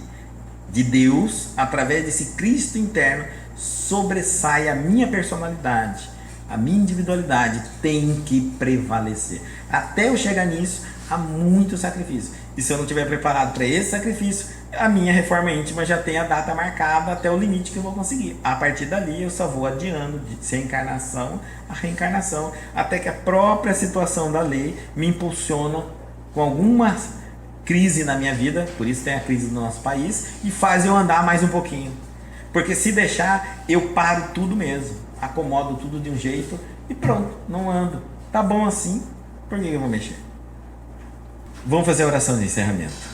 de Deus, através desse Cristo interno, sobressai a minha personalidade, a minha individualidade tem que prevalecer. Até eu chegar nisso, há muito sacrifício. E se eu não estiver preparado para esse sacrifício, a minha reforma íntima já tem a data marcada até o limite que eu vou conseguir. A partir dali eu só vou adiando de ser encarnação a reencarnação, até que a própria situação da lei me impulsiona com alguma crise na minha vida, por isso tem a crise do nosso país, e faz eu andar mais um pouquinho. Porque se deixar, eu paro tudo mesmo, acomodo tudo de um jeito e pronto, não ando. Tá bom assim, por que eu vou mexer? Vamos fazer a oração de encerramento.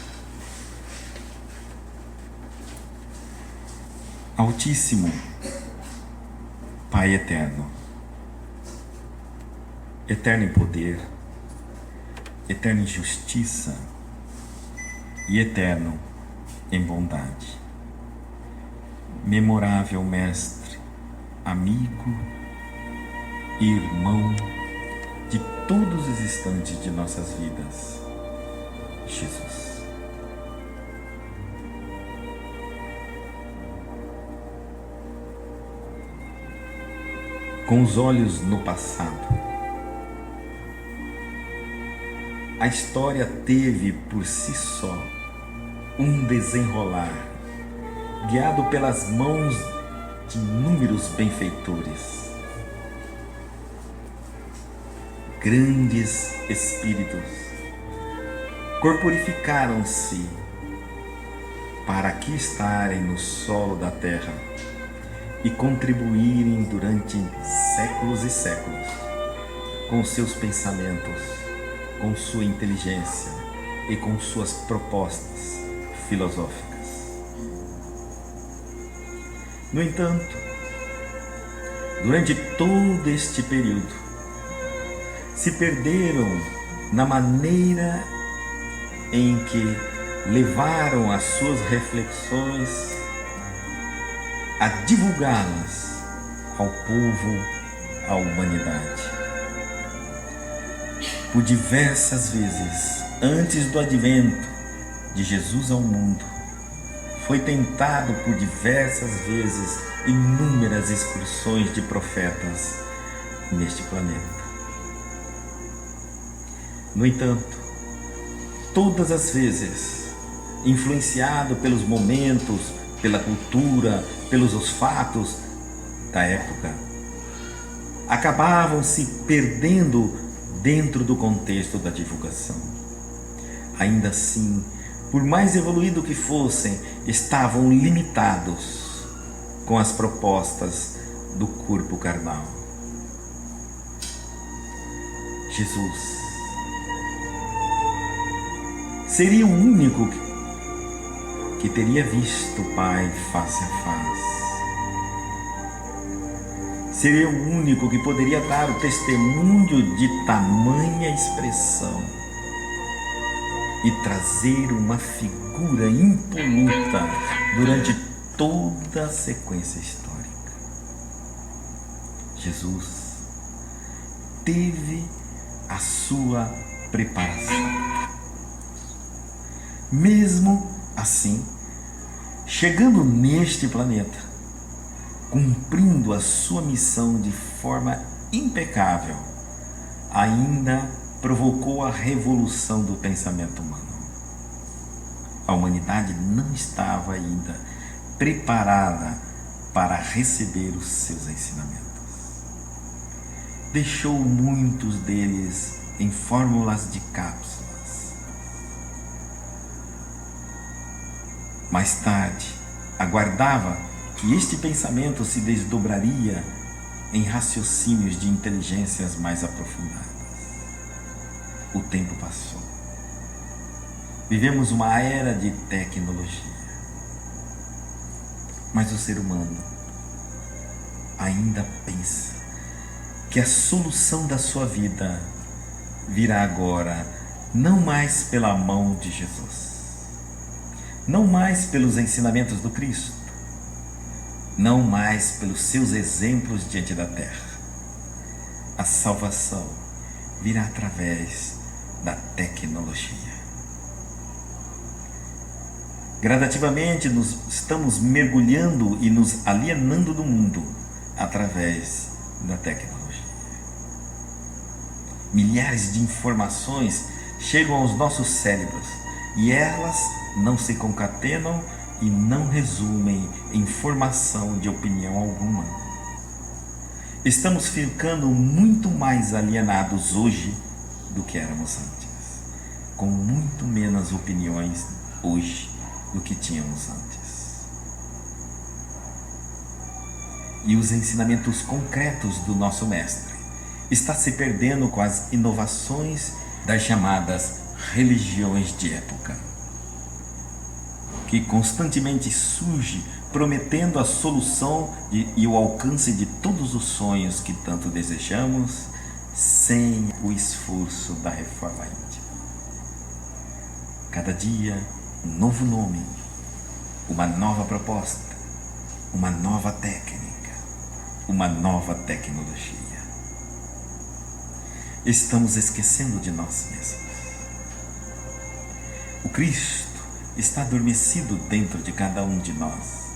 Altíssimo Pai eterno, eterno em poder, eterno em justiça e eterno em bondade, memorável Mestre, amigo e irmão de todos os instantes de nossas vidas, Jesus. Com os olhos no passado, a história teve por si só um desenrolar, guiado pelas mãos de inúmeros benfeitores, grandes espíritos, corporificaram-se para aqui estarem no solo da terra e contribuírem durante séculos e séculos com seus pensamentos, com sua inteligência e com suas propostas filosóficas. No entanto, durante todo este período, se perderam na maneira em que levaram as suas reflexões a divulgá-las ao povo, à humanidade. Por diversas vezes, antes do advento de Jesus ao mundo, foi tentado por diversas vezes inúmeras excursões de profetas neste planeta. No entanto, todas as vezes, influenciado pelos momentos, pela cultura, pelos fatos da época, acabavam se perdendo dentro do contexto da divulgação. Ainda assim, por mais evoluído que fossem, estavam limitados com as propostas do corpo carnal. Jesus seria o único que teria visto o Pai face a face. Seria o único que poderia dar o testemunho de tamanha expressão e trazer uma figura impoluta durante toda a sequência histórica. Jesus teve a sua preparação. Mesmo assim, chegando neste planeta, cumprindo a sua missão de forma impecável, ainda provocou a revolução do pensamento humano. A humanidade não estava ainda preparada para receber os seus ensinamentos. Deixou muitos deles em fórmulas de cápsulas. Mais tarde, aguardava que este pensamento se desdobraria em raciocínios de inteligências mais aprofundadas. O tempo passou. Vivemos uma era de tecnologia. Mas o ser humano ainda pensa que a solução da sua vida virá agora, não mais pela mão de Jesus, não mais pelos ensinamentos do Cristo, não mais pelos seus exemplos diante da terra. A salvação virá através da tecnologia. Gradativamente estamos mergulhando e nos alienando do mundo através da tecnologia. Milhares de informações chegam aos nossos cérebros e elas não se concatenam e não resumem em formação de opinião alguma. Estamos ficando muito mais alienados hoje do que éramos antes, com muito menos opiniões hoje do que tínhamos antes. E os ensinamentos concretos do nosso mestre está se perdendo com as inovações das chamadas religiões de época, que constantemente surge prometendo a solução e o alcance de todos os sonhos que tanto desejamos, sem o esforço da reforma íntima. Cada dia um novo nome, uma nova proposta, uma nova técnica, uma nova tecnologia. Estamos esquecendo de nós mesmos. O Cristo está adormecido dentro de cada um de nós.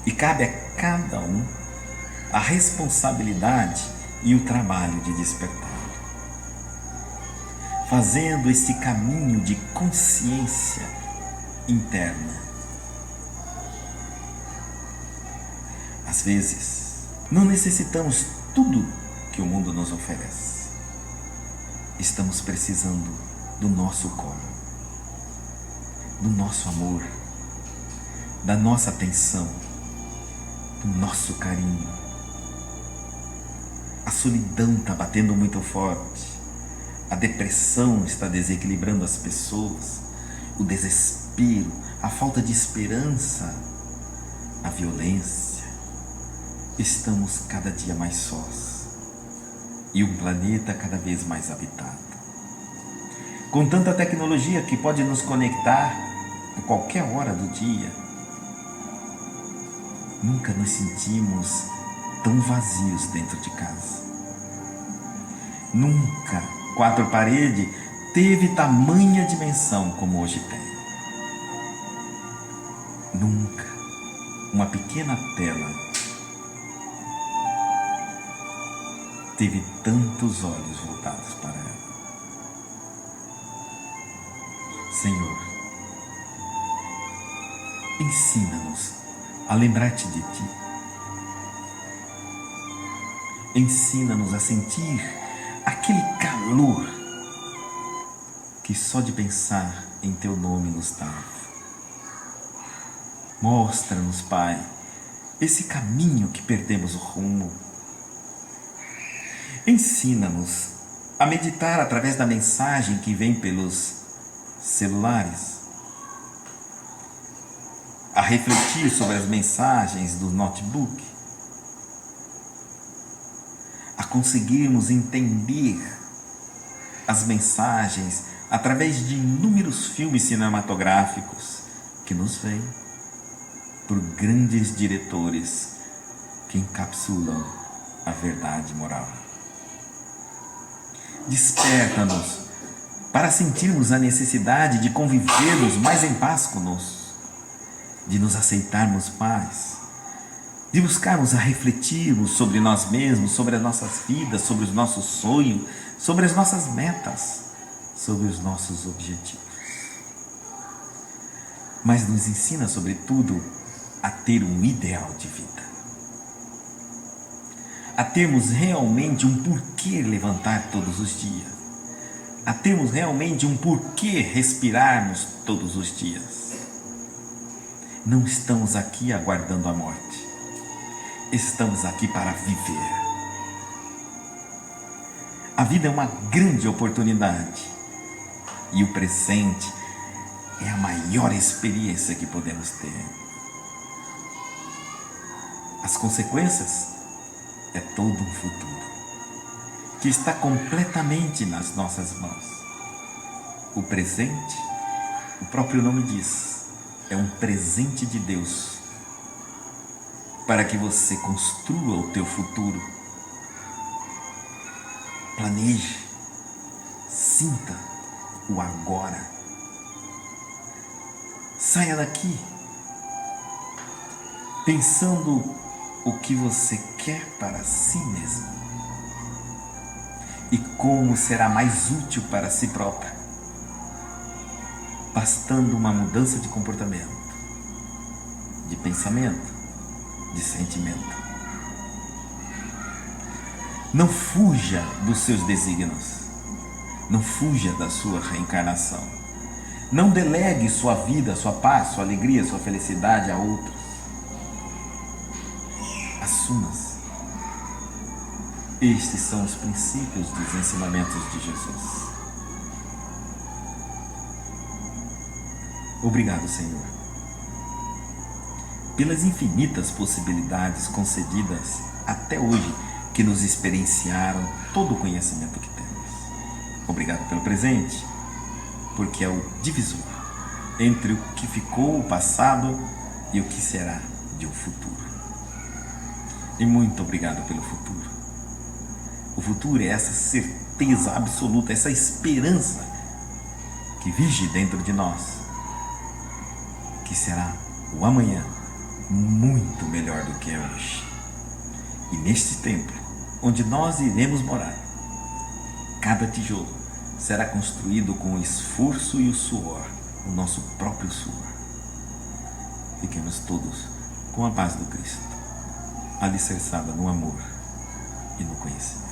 E cabe a cada um a responsabilidade e o trabalho de despertar, fazendo esse caminho de consciência interna. Às vezes, não necessitamos tudo que o mundo nos oferece. Estamos precisando do nosso colo, do nosso amor, da nossa atenção, do nosso carinho. A solidão está batendo muito forte, a depressão está desequilibrando as pessoas, o desespero, a falta de esperança, a violência. Estamos cada dia mais sós e um planeta cada vez mais habitado. Com tanta tecnologia que pode nos conectar a qualquer hora do dia, nunca nos sentimos tão vazios dentro de casa. Nunca 4 paredes teve tamanha dimensão como hoje tem. Nunca uma pequena tela teve tantos olhos voltados para ela. Senhor, ensina-nos a lembrar-te de Ti. Ensina-nos a sentir aquele calor que só de pensar em Teu nome nos dá. Mostra-nos, Pai, esse caminho que perdemos o rumo. Ensina-nos a meditar através da mensagem que vem pelos celulares, a refletir sobre as mensagens do notebook, a conseguirmos entender as mensagens através de inúmeros filmes cinematográficos que nos vêm por grandes diretores que encapsulam a verdade moral. Desperta-nos para sentirmos a necessidade de convivermos mais em paz conosco, de nos aceitarmos mais, de buscarmos a refletirmos sobre nós mesmos, sobre as nossas vidas, sobre os nossos sonhos, sobre as nossas metas, sobre os nossos objetivos. Mas nos ensina, sobretudo, a ter um ideal de vida, a termos realmente um porquê levantar todos os dias, a termos realmente um porquê respirarmos todos os dias. Não estamos aqui aguardando a morte, estamos aqui para viver. A vida é uma grande oportunidade e o presente é a maior experiência que podemos ter. As consequências é todo um futuro que está completamente nas nossas mãos. O presente, o próprio nome diz, é um presente de Deus para que você construa o teu futuro. Planeje, sinta o agora. Saia daqui pensando o que você quer para si mesmo e como será mais útil para si próprio, bastando uma mudança de comportamento, de pensamento, de sentimento. Não fuja dos seus desígnios, não fuja da sua reencarnação. Não delegue sua vida, sua paz, sua alegria, sua felicidade a outros. Assuma-se. Estes são os princípios dos ensinamentos de Jesus. Obrigado, Senhor, pelas infinitas possibilidades concedidas até hoje que nos experienciaram todo o conhecimento que temos. Obrigado pelo presente, porque é o divisor entre o que ficou o passado e o que será de um futuro. E muito obrigado pelo futuro. O futuro é essa certeza absoluta, essa esperança que vige dentro de nós, que será o amanhã muito melhor do que é hoje. E neste templo, onde nós iremos morar, cada tijolo será construído com o esforço e o suor, o nosso próprio suor. Fiquemos todos com a paz do Cristo, alicerçada no amor e no conhecimento.